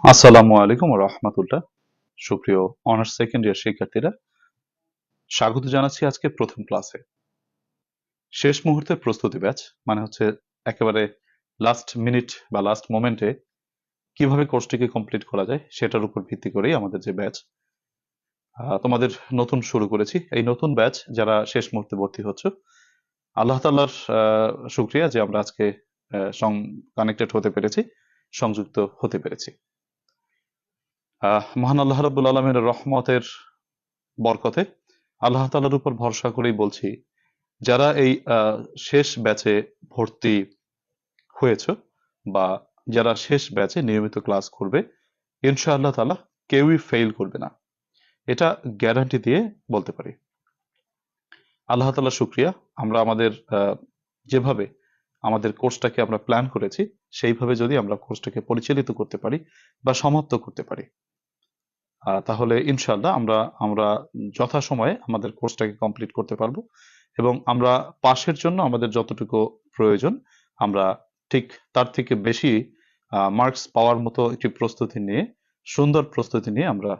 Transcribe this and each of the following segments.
আসসালামু আলাইকুম রহমতুল্লাহ। সুপ্রিয় অনার্স সেকেন্ড ইয়ার শিক্ষার্থীরা, স্বাগত জানাচ্ছি আজকে প্রথম ক্লাসে। শেষ মুহূর্তের প্রস্তুতি ব্যাচ, মানে হচ্ছে একেবারে লাস্ট মিনিট বা লাস্ট মোমেন্টে কিভাবে কোর্সটিকে কমপ্লিট করা যায় সেটার উপর ভিত্তি করেই আমাদের যে ব্যাচ তোমাদের নতুন শুরু করেছি। এই নতুন ব্যাচ যারা শেষ মুহূর্তে ভর্তি হচ্ছে, আল্লাহ তাআলার শুকরিয়া যে আমরা আজকে কানেক্টেড হতে পেরেছি, সংযুক্ত হতে পেরেছি। মহান আল্লাহ রাব্বুল আলামিনের রহমতের বরকতে আল্লাহ তাআলার উপর ভরসা করেই বলছি, যারা এই শেষ ব্যাচে ভর্তি হয়েছে বা যারা শেষ ব্যাচে নিয়মিত ক্লাস করবে, ইনশাআল্লাহ তাআলা কেউই ফেল করবে না, এটা গ্যারান্টি দিয়ে বলতে পারি। আল্লাহ তাআলা শুকরিয়া, আমরা আমাদের যেভাবে আমাদের কোর্সটাকে আমরা প্ল্যান করেছি সেইভাবে যদি আমরা কোর্সটাকে পরিচালিত করতে পারি বা সমাপ্ত করতে পারি, তাহলে ইনশাআল্লাহ আমরা আমরা যথাসময়ে আমাদের কোর্সটাকে কমপ্লিট করতে পারবো এবং আমরা পাশের জন্য আমাদের যতটুকু প্রয়োজন আমরা ঠিক তার থেকে বেশি মার্কস পাওয়ার মতো একটি প্রস্তুতি নিয়ে, সুন্দর প্রস্তুতি নিয়ে আমরা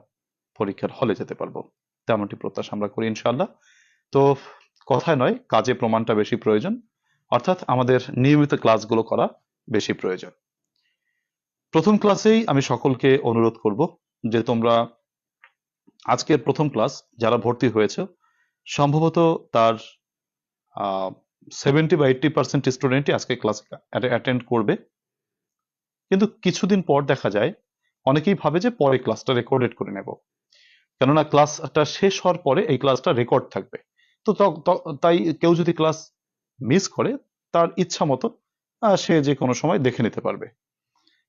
পরীক্ষার হলে যেতে পারবো, তেমনটি প্রত্যাশা আমরা করি ইনশাআল্লাহ। তো কথায় নয়, কাজে প্রমাণটা বেশি প্রয়োজন, অর্থাৎ আমাদের নিয়মিত ক্লাসগুলো করা বেশি প্রয়োজন। প্রথম ক্লাসেই আমি সকলকে অনুরোধ করব যে তোমরা আজকের প্রথম ক্লাস যারা ভর্তি হয়েছে, সম্ভবত তার 70 বা 80% স্টুডেন্টই আজকে ক্লাস অ্যাটেন্ড করবে, কিন্তু কিছুদিন পর দেখা যায় অনেকেই ভাবে যে পরে ক্লাসটা রেকর্ডেড করে নেব, কেননা ক্লাসটা শেষ হওয়ার পরে এই ক্লাসটা রেকর্ড থাকবে। তো তাই কেউ যদি ক্লাস মিস করে, তার ইচ্ছা মতো সে যে কোনো সময় দেখে নিতে পারবে।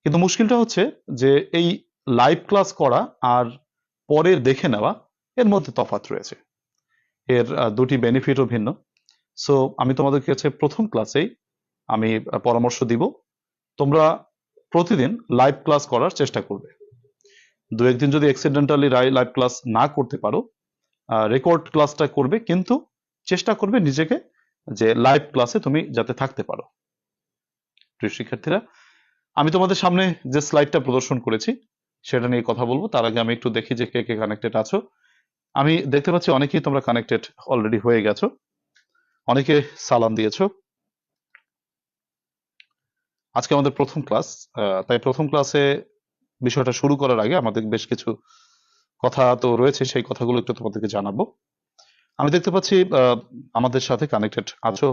কিন্তু মুশকিলটা হচ্ছে যে এই লাইভ ক্লাস করা আর পরের দেখে নেওয়া, এর মধ্যে তফাৎ রয়েছে, এর দুটি বেনিফিটও ভিন্ন। সো আমি তোমাদের কাছে প্রথম ক্লাসেই আমি পরামর্শ দিব, তোমরা প্রতিদিন লাইভ ক্লাস করার চেষ্টা করবে। দু একদিন যদি অ্যাক্সিডেন্টালি লাইভ ক্লাস না করতে পারো, রেকর্ড ক্লাসটা করবে, কিন্তু চেষ্টা করবে নিজেকে যে লাইভ ক্লাসে তুমি যাতে থাকতে পারো। প্রিয় শিক্ষার্থীরা, আমি তোমাদের সামনে যে স্লাইডটা প্রদর্শন করেছি সেটা নিয়ে কথা বলবো। তার আগে আমি একটু দেখি যে কে কে কানেক্টেড আছো। আমি দেখতে পাচ্ছি অনেকেই তোমরা কানেক্টেড অলরেডি হয়ে গেছো, অনেকে সালাম দিয়েছো। আজকে আমাদের প্রথম ক্লাস, তাই প্রথম ক্লাসে বিষয়টা শুরু করার আগে আমাদের বেশ কিছু কথা তো রয়েছে, সেই কথাগুলো একটু তোমাদেরকে জানাবো। আমি দেখতে পাচ্ছি আমাদের সাথে কানেক্টেড আছো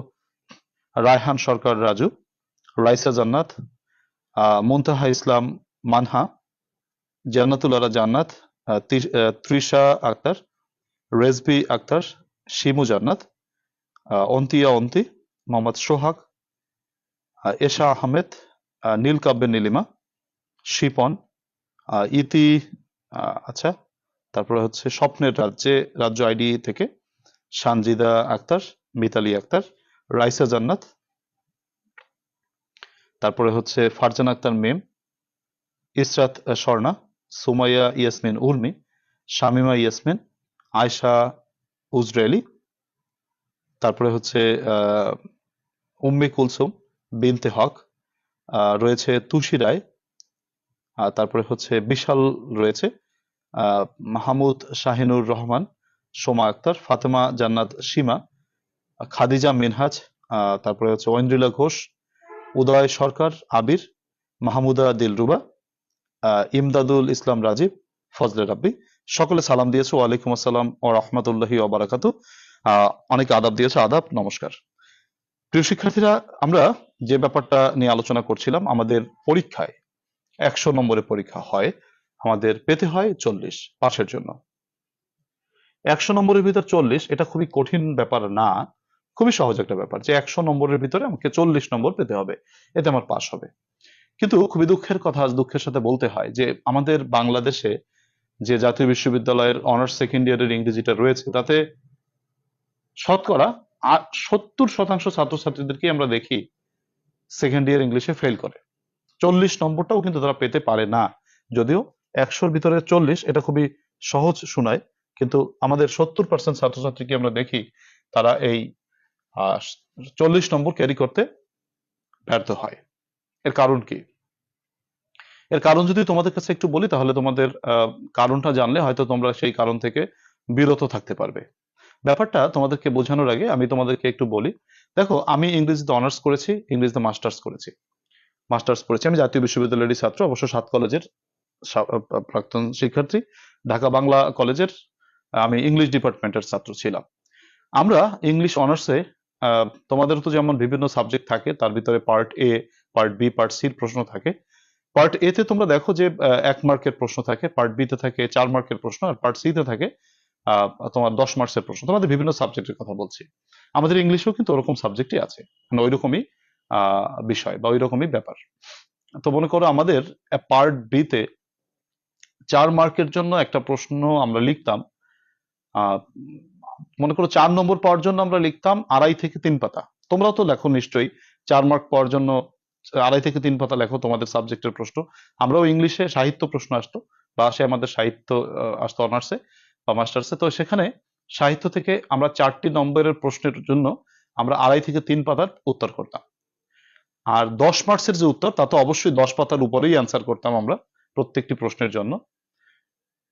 রায়হান সরকার রাজু, রাইসা জান্নাত, মুনতাহা ইসলাম মানহা, জান্নাতুল আরা জান্নাত, তৃষা আক্তার, রেজবি আক্তার, শিমু জান্নাত, অন্তিয়া অন্তি, মোহাম্মদ সোহাগ, এশা আহমেদ, নীল কাব্যের নীলিমা, শিপন, ইতি, আচ্ছা, তারপরে হচ্ছে স্বপ্নের রাজ্য আইডি থেকে সানজিদা আক্তার, মিতালি আক্তার, রাইসা জান্নাত, তারপরে হচ্ছে ফারজান আক্তার মেম, ইসরাত স্বর্ণা, সুমাইয়া ইয়াসমিন উর্মি, শামিমা ইয়াসমিন, আয়শা উজরেলি, তারপরে হচ্ছে উম্মে কুলসুম বিনতে হক, রয়েছে তুষি রায়, তারপরে হচ্ছে বিশাল রয়েছে, মাহমুদ শাহিনুর রহমান, সোমা আক্তার, ফাতেমা জান্নাত সীমা, খাদিজা মিনহাজ, তারপরে হচ্ছে ঐন্দ্রিলা ঘোষ, উদয় সরকার আবির, মাহমুদা দিলরুবা, ইমদাদুল ইসলাম রাজীব, ফজলে রাব্বি। সকলে সালাম দিয়েছে, ওয়ালাইকুম আসসালাম ও রহমতুল্লাহি ওবারাকাতু। অনেকে আদাব দিয়েছে, আদাব, নমস্কার। প্রিয় শিক্ষার্থীরা, আমরা যে ব্যাপারটা নিয়ে আলোচনা করছিলাম, আমাদের পরীক্ষায় 100 নম্বরের পরীক্ষা হয়, আমাদের পেতে হয় 40 পাশের জন্য। 100 নম্বরের ভিতর 40, এটা খুবই কঠিন ব্যাপার না, খুবই সহজ একটা ব্যাপার যে 100 নম্বরের ভিতরে আমাকে 40 নম্বর পেতে হবে, এতে আমার পাস হবে। কিন্তু খুবই দুঃখের কথা, আজ দুঃখের সাথে বলতে হয় যে আমাদের বাংলাদেশে যে জাতীয় বিশ্ববিদ্যালয়ের অনার্স সেকেন্ড ইয়ারের ইংরেজিটা রয়েছে, তাতে শতকরা 70% ছাত্রছাত্রীদেরকে আমরা দেখি সেকেন্ড ইয়ার ইংলিশে ফেল করে। 40 নম্বরটাও কিন্তু তারা পেতে পারে না। যদিও 100-র ভিতরে 40 এটা খুবই সহজ শোনায়, কিন্তু আমাদের 70% ছাত্রছাত্রীকে আমরা দেখি তারা এই 40 নম্বর ক্যারি করতে ব্যর্থ হয়। এর কারণ কি? এর কারণ যদি তোমাদের কাছে একটু বলি, তাহলে তোমাদের কারণটা জানলে হয়তো তোমরা সেই কারণ থেকে বিরত থাকতে পারবে। ব্যাপারটা তোমাদেরকে বোঝানোর আগে আমি তোমাদেরকে একটু বলি। দেখো, আমি ইংরেজিতে অনার্স করেছি, ইংরেজিতে মাস্টার্স করেছি। আমি জাতীয় বিশ্ববিদ্যালয়েরই ছাত্র, অবশ্য 7 কলেজের প্রাক্তন শিক্ষার্থী। ঢাকা বাংলা কলেজের আমি ইংলিশ ডিপার্টমেন্টের ছাত্র ছিলাম। আমরা ইংলিশ অনার্সে তোমাদের তো যেমন বিভিন্ন সাবজেক্ট থাকে, তার ভিতরে part A, part B, part সির প্রশ্ন থাকে। পার্ট এ তে তোমরা দেখো যে 1 মার্কের প্রশ্ন থাকে, পার্ট বি তে থাকে 4 মার্কের প্রশ্ন, আর পার্ট সি তে থাকে তোমার 10 মার্কসের প্রশ্ন। তোমাদের বিভিন্ন সাবজেক্টের কথা বলছি। আমাদের ইংলিশেও কিন্তু ওরকম সাবজেক্টই আছে, মানে ওইরকমই বিষয় বা ওইরকমই ব্যাপার। তো মনে করো আমাদের পার্ট বি তে 4 মার্কের জন্য একটা প্রশ্ন আমরা লিখতাম। আহ, মনে করো 4 নম্বর পাওয়ার জন্য আমরা লিখতাম 2.5 থেকে 3 পাতা। তোমরাও তো লেখো নিশ্চয়ই, 4 মার্ক পাওয়ার জন্য 2.5 থেকে 3 পাতা লেখো তোমাদের সাবজেক্টের প্রশ্ন। আমরাও ইংলিশে সাহিত্য প্রশ্ন আসতো, বা আসে আমাদের সাহিত্য আসতো অনার্সে বা মাস্টার্সে। তো সেখানে সাহিত্য থেকে আমরা 4টি নম্বরের প্রশ্নের জন্য আমরা 2.5 থেকে 3 পাতার উত্তর করতাম। আর 10 মার্কসের যে উত্তর, তা তো অবশ্যই 10 পাতার উপরেই অ্যান্সার করতাম আমরা প্রত্যেকটি প্রশ্নের জন্য।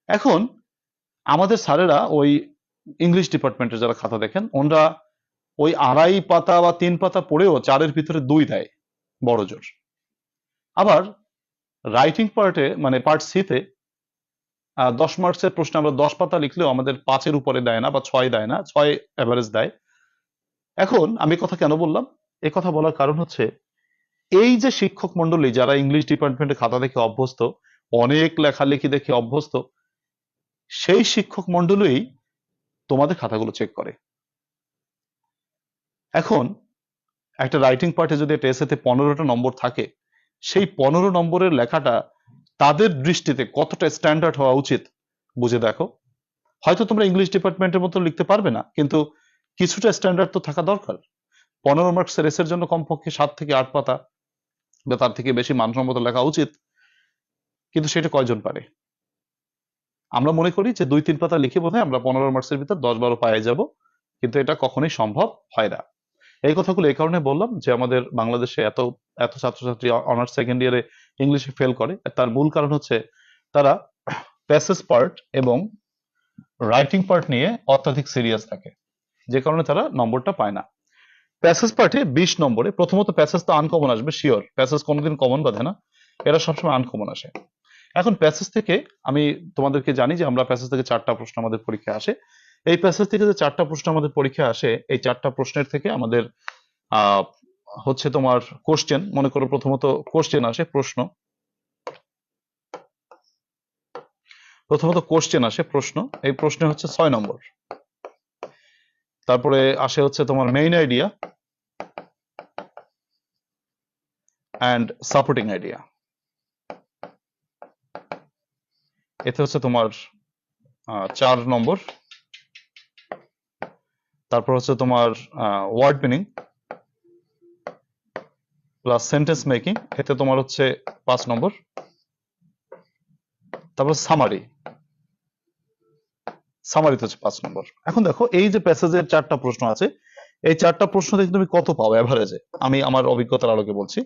এখন আমাদের স্যারেরা ওই ইংলিশ ডিপার্টমেন্টের যারা খাতা দেখেন, ওনারা ওই 2.5 পাতা বা 3 পাতা পড়েও 4-এর ভিতরে 2 দেয় বড় জোর। আবার রাইটিং পার্টে, মানে পার্ট সি তে 10 মার্কসের প্রশ্ন আমরা 10 পাতা লিখলেও আমাদের 5-এর উপরে দেয় না, বা 6 দেয় না, 6 এভারেজ দেয়। এখন আমি কথা কেন বললাম? এই কথা বলার কারণ হচ্ছে, এই যে শিক্ষক মন্ডলী যারা ইংলিশ ডিপার্টমেন্টে খাতা দেখে অভ্যস্ত, অনেক লেখালেখি দেখে অভ্যস্ত, সেই শিক্ষক মন্ডলী তোমাদের খাতাগুলো চেক করে। এখন একটা রাইটিং পার্টে যদি একটা এসেতে 15টা নম্বর থাকে, সেই 15 নম্বরের লেখাটা তাদের দৃষ্টিতে কতটা স্ট্যান্ডার্ড হওয়া উচিত বুঝে দেখো। হয়তো তোমরা ইংলিশ ডিপার্টমেন্টের মতো লিখতে পারবে না, কিন্তু কিছুটা স্ট্যান্ডার্ড তো থাকা দরকার। 15 মার্কসের এসের জন্য কমপক্ষে 7 থেকে 8 পাতা বা তার থেকে বেশি মানসম্মত লেখা উচিত, কিন্তু সেটা কয়জন পারে? আমরা মনে করি যে 2-3 পাতা লিখে বোধহয় আমরা 15 মার্কসের ভিতর 10-12 পায়ে যাব, কিন্তু এটা কখনোই সম্ভব হয় না। এই কথাগুলো এই কারণে বললাম যে আমাদের বাংলাদেশে এত এত ছাত্রছাত্রী অনার্স সেকেন্ড ইয়ারে ইংলিশে ফেল করে, তার মূল কারণ হচ্ছে তারা প্যাসেজ পার্ট এবং রাইটিং পার্ট নিয়ে অত্যাধিক সিরিয়াস থাকে, যে কারণে তারা নম্বরটা পায় না। প্যাসেজ পার্টে 20 নম্বরে, প্রথমত প্যাসেজ তো আনকমন আসবে শিওর, প্যাসেজ কোনোদিন কমন বাঁধে না, এরা সবসময় আনকমন আসে। এখন প্যাসেজ থেকে আমি তোমাদেরকে জানি যে আমরা প্যাসেজ থেকে 4টা প্রশ্ন আমাদের পরীক্ষায় আসে। এই প্যাসেজ থেকে যে 4টা প্রশ্ন আমাদের পরীক্ষায় আসে, এই 4টা প্রশ্নের থেকে আমাদের আহ হচ্ছে তোমার কোশ্চেন, মনে করো প্রথমত কোশ্চেন আসে, প্রশ্ন। এই প্রশ্নে হচ্ছে 6 নম্বর। তারপরে আসে হচ্ছে তোমার main idea and supporting idea, এতে হচ্ছে তোমার 4 নম্বর। তারপর হচ্ছে তোমার word meaning plus sentence making, এতে তোমার হচ্ছে 5 নম্বর। তারপর সামারিতে হচ্ছে 5 নম্বর। এখন দেখো, এই যে প্যাসেজের 4টা প্রশ্ন আছে, এই 4টা প্রশ্ন থেকে তুমি কত পাও এভারেজে, আমি আমার অভিজ্ঞতার আলোকে বলছি।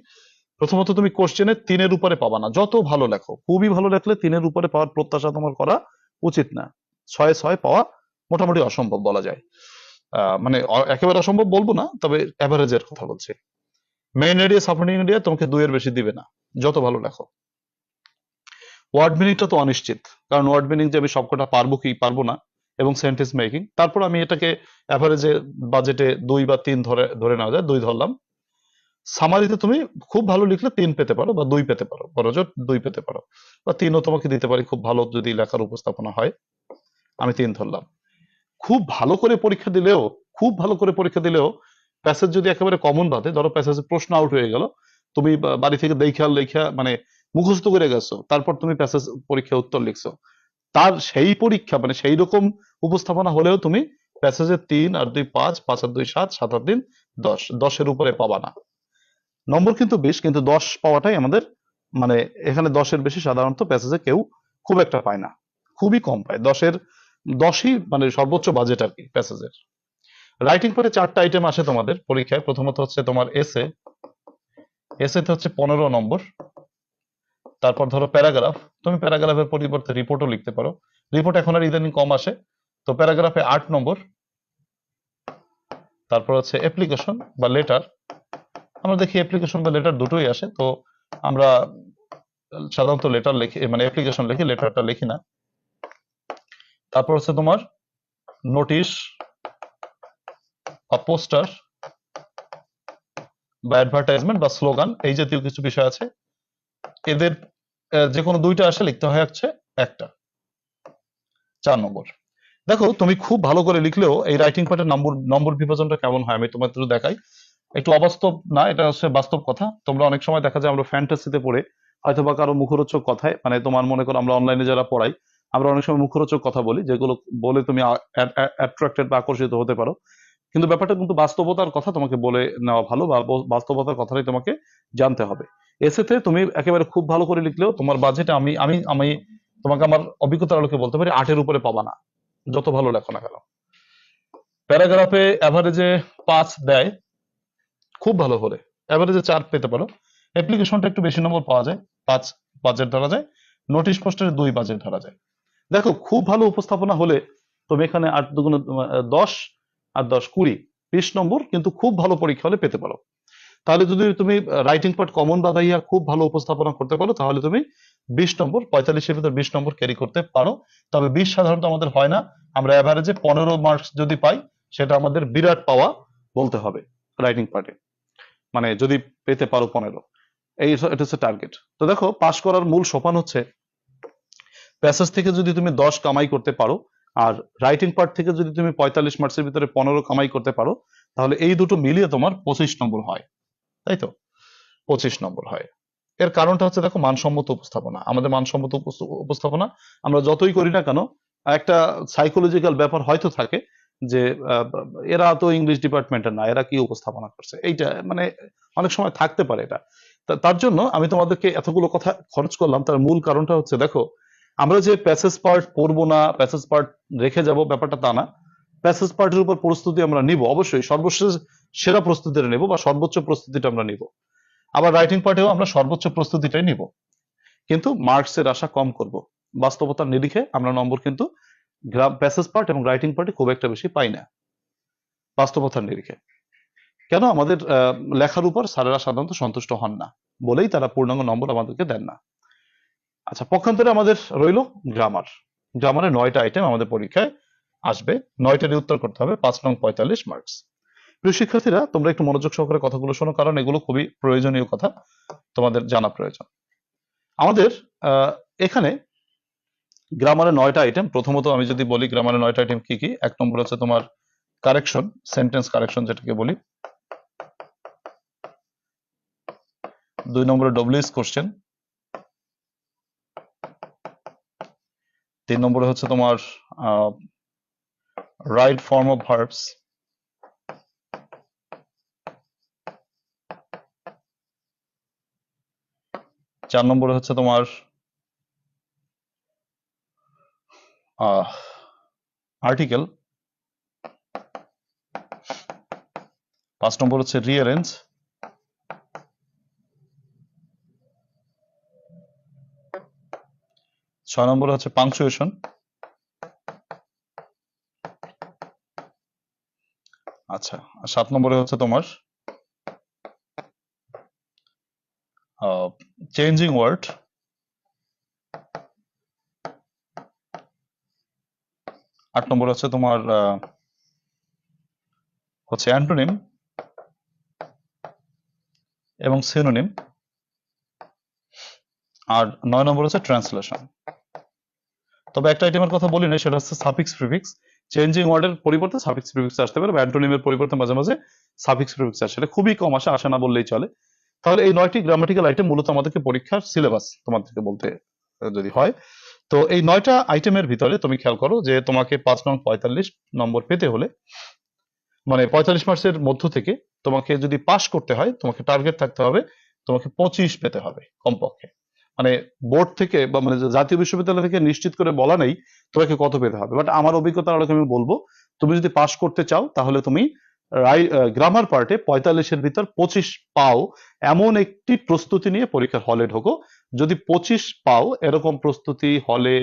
প্রথমত তুমি কোশ্চেনে 3-এর উপরে পাবা না, যত ভালো লেখো। খুবই ভালো লেখলে 3-এর উপরে পাওয়ার প্রত্যাশা তোমার করা উচিত না। 6 পাওয়া মোটামুটি অসম্ভব বলা যায়। মানে একেবারে অসম্ভব বলবো না, তবে এভারেজের কথা বলছি। মেইন আইডিয়া, সাপোর্টিং আইডিয়া তোমাকে 2-এর বেশি দিবে না, যত ভালো লেখো। ওয়ার্ড মিনিংটা তো অনিশ্চিত, কারণ ওয়ার্ড মিনিং যে আমি সবকটা পারবো কি পারবো না, এবং সেন্টেন্স মেকিং। তারপর আমি এটাকে অ্যাভারেজে বাজেটে 2 বা 3 ধরে ধরে নেওয়া যায়, 2 ধরলাম। সামারিতে তুমি খুব ভালো লিখলে 3 পেতে পারো বা 2 পেতে পারো, বড়জোর 2 পেতে পারো, বা 3ও তোমাকে দিতে পারি খুব ভালো যদি লেখার উপস্থাপনা হয়। আমি 3 ধরলাম। খুব ভালো করে পরীক্ষা দিলেও, প্যাসেজ যদি একেবারে কমন বাদে, ধরো প্যাসেজে প্রশ্ন আউট হয়ে গেল, তুমি বাড়ি থেকে দেখা লেখা মানে মুখস্থ করে গেছো, তারপর তুমি প্যাসেজ পরীক্ষা উত্তর লিখছো, তার সেই পরীক্ষা মানে সেই রকম উপস্থাপনা হলেও তুমি প্যাসেজে 3 আর 2 5, 5 আর 2 7, 7 আর 3 10, 10-এর উপরে পাবা না। নম্বর কিন্তু 20, কিন্তু 10 পাওয়াটাই আমাদের, মানে এখানে 10-এর বেশি সাধারণত প্যাসেজে কেউ খুব একটা পায় না, খুবই কম পায়। 10ই মানে সর্বোচ্চ বাজেট আর কি প্যাসেজের। রাইটিং পরে 4টা আইটেম আসে তোমাদের পরীক্ষায়। প্রথমত হচ্ছে তোমার এসেতে হচ্ছে 15 নম্বর। তারপর ধরো প্যারাগ্রাফ, তুমি প্যারাগ্রাফের পরিবর্তে রিপোর্টও লিখতে পারো। রিপোর্ট এখন আর ইদানিং কম আসে, তো প্যারাগ্রাফে 8 নম্বর। তারপর হচ্ছে অ্যাপ্লিকেশন বা লেটার, আমরা দেখি অ্যাপ্লিকেশন বা লেটার দুটোই আসে, তো আমরা সাধারণত লেটার লিখি, মানে অ্যাপ্লিকেশন লিখি, লেটারটা লিখি না। তারপর হচ্ছে তোমার নোটিশ বা পোস্টার বা অ্যাডভার্টাইজমেন্ট বা স্লোগান, এই জাতীয় কিছু বিষয় আছে। এদের যে কোনো দুইটা আসে, লিখতে হয় হচ্ছে একটা। 4 নম্বর, দেখো তুমি খুব ভালো করে লিখলেও এই রাইটিং পার্টের নম্বর বিভাজনটা কেমন হয় আমি তোমাদের একটু দেখাই। একটু অবাস্তব না, এটা হচ্ছে বাস্তব কথা। তোমরা অনেক সময় দেখা যায় আমরা ফ্যান্টাসিতে পড়ে হয়তো বা কারো মুখরোচক কথায়, মানে তোমার মনে করো আমরা অনলাইনে যারা পড়াই, আমরা অনেক সময় মুখরোচক কথা বলি যেগুলো বলে তুমি অ্যাট্রাক্টেড বা আকর্ষিত হতে পারো, কিন্তু ব্যাপারটা কিন্তু বাস্তবতার কথা তোমাকে বলে নেওয়া ভালো, বা বাস্তবতার কথাটাই তোমাকে জানতে হবে। এসেতে তুমি একেবারে খুব ভালো করে লিখলেও তোমার বাজেটে আমি আমি আমি তোমাকে আমার অভিজ্ঞতার আলোকে বলতে পারি 8-এর উপরে পাবা না, যত ভালো লেখো না কেন। প্যারাগ্রাফে অ্যাভারেজে 5 দেয়, খুব ভালো হলে অ্যাভারেজে 4 পেতে পারো। অ্যাপ্লিকেশনটা একটু বেশি নম্বর পাওয়া যায়, 5 বাজেট ধরা যায়। নোটিশ পোস্টের 2 বাজেট ধরা যায়। দেখো খুব ভালো উপস্থাপনা হলে তুমি এখানে 8 দুগুণে 10, আর 10 20, 20 নম্বর কিন্তু খুব ভালো পরীক্ষা হলে পেতে পারো। তাহলে যদি তুমি রাইটিং পার্ট কমন বাদাইয়া খুব ভালো উপস্থাপনা করতে পারো, তাহলে তুমি 20 নম্বর, 45-এর ভিতর 20 নম্বর ক্যারি করতে পারো। তবে 20 সাধারণত আমাদের হয় না, আমরা এভারেজে 15 মার্কস যদি পাই সেটা আমাদের বিরাট পাওয়া বলতে হবে রাইটিং পার্টে, মানে যদি পেতে পারো 15, এটা হচ্ছে টার্গেট। তো দেখো পাশ করার মূল সোপান হচ্ছে প্যাসেজ থেকে যদি তুমি 10 কামাই করতে পারো, আর রাইটিং পার্ট থেকে যদি তুমি 45 মার্কসের ভিতরে 15 কামাই করতে পারো, তাহলে এই দুটো মিলিয়ে তোমার 25 নম্বর হয়, তাই তো? 25 নম্বর হয়। এর কারণটা হচ্ছে দেখো মানসম্মত উপস্থাপনা। আমাদের মানসম্মত উপস্থাপনা আমরা যতই করি না কেন, একটা সাইকোলজিক্যাল ব্যাপার হয়তো থাকে যে এরা তো ইংলিশ ডিপার্টমেন্টের না, এরা কি উপস্থাপনা করছে, এইটা মানে অনেক সময় থাকতে পারে এটা। তার জন্য আমি তোমাদেরকে এতগুলো কথা খরচ করলাম, তার মূল কারণটা হচ্ছে দেখো আমরা যে প্যাসেজ পার্ট পড়বো না, প্যাসেজ পার্ট রেখে যাব, ব্যাপারটা তা না। প্যাসেজ পার্টের উপর প্রস্তুতি আমরা নিব, অবশ্যই সর্বশেষ সেরা প্রস্তুতিটা নেব বা সর্বোচ্চ প্রস্তুতিটা আমরা নিব। আবার রাইটিং পার্টেও আমরা সর্বোচ্চ প্রস্তুতিটাই নিব, কিন্তু মার্কসের আশা কম করব। বাস্তবতার নিরিখে আমরা নম্বর কিন্তু প্যাসেজ পার্ট এবং রাইটিং পার্টে খুব একটা বেশি পাই না, বাস্তবতার নিরিখে। কেন? আমাদের লেখার উপর স্যারেরা সাধারণত সন্তুষ্ট হন না বলেই তারা পূর্ণাঙ্গ নম্বর আমাদেরকে দেন না। আচ্ছা, পক্ষান্তরে আমাদের রইল গ্রামার। গ্রামারে 9টা আইটেম আমাদের পরীক্ষায় আসবে, 9টারই উত্তর করতে হবে, 5 নং 45 মার্কস। প্রিয় শিক্ষার্থীরা, তোমরা একটু মনোযোগ সহকারে কথাগুলো শোনো, কারণ এগুলো খুবই প্রয়োজনীয় কথা, তোমাদের জানা প্রয়োজন। আমাদের এখানে গ্রামারে 9টা আইটেম। প্রথমত আমি যদি বলি গ্রামারে 9টা আইটেম কি কি, 1 নম্বর হচ্ছে তোমার কারেকশন, সেন্টেন্স কারেকশন যেটাকে বলি। 2 নম্বরে ডব্লিউএস কোশ্চেন। 3 নম্বরে হচ্ছে তোমার রাইট ফর্ম অফ ভার্বস। 4 নম্বরে হচ্ছে তোমার আর্টিকেল। 5 নম্বর হচ্ছে রিঅ্যারেঞ্জ। 6 নম্বরে হচ্ছে পাংচুয়েশন। আচ্ছা, 7 নম্বরে হচ্ছে তোমার চেঞ্জিং ওয়ার্ড। 8 নম্বর হচ্ছে তোমার হচ্ছে অ্যান্টোনিম এবং সিনোনিম। আর 9 নম্বর হচ্ছে ট্রান্সলেশন। তবে একটা আইটেমের কথা বলি না, সেটা হচ্ছে সাফিক্স প্রিফিক্স। চেঞ্জিং ওয়ার্ডের পরিবর্তে সাফিক্স প্রিফিক্স আসতে পারে, বা অ্যান্টোনিমের পরিবর্তে মাঝে মাঝে সাফিক্স প্রিফিক্স আসে, এটা খুবই কম আসে, আসে না বললেই চলে। তাহলে এই 9টি গ্রামাটিক্যাল আইটেম মূলত আমাদেরকে পরীক্ষার সিলেবাস তোমাদেরকে বলতে যদি হয়। তো এই 9টা আইটেমের ভিতরে তুমি খেয়াল করো যে তোমাকে 5 নং 45 নম্বর পেতে হলে, মানে 45 মার্কসের মধ্য থেকে তোমাকে যদি পাস করতে হয়, তোমাকে টার্গেট থাকতে হবে, তোমাকে 25 পেতে হবে কমপক্ষে। মানে বোর্ড থেকে বা মানে জাতীয় বিশ্ববিদ্যালয় থেকে নিশ্চিত করে বলা নেই তোমাকে কত পেতে হবে, বাট আমার অভিজ্ঞতার আলোকে আমি বলবো, তুমি যদি পাস করতে চাও তাহলে তুমি গ্রামার পার্টে 45-এর ভিতর 25 পাও, এমন একটি প্রস্তুতি নিয়ে পরীক্ষার হলে ঢোকো, যদি 25 পাও, এরকম প্রস্তুতি হলে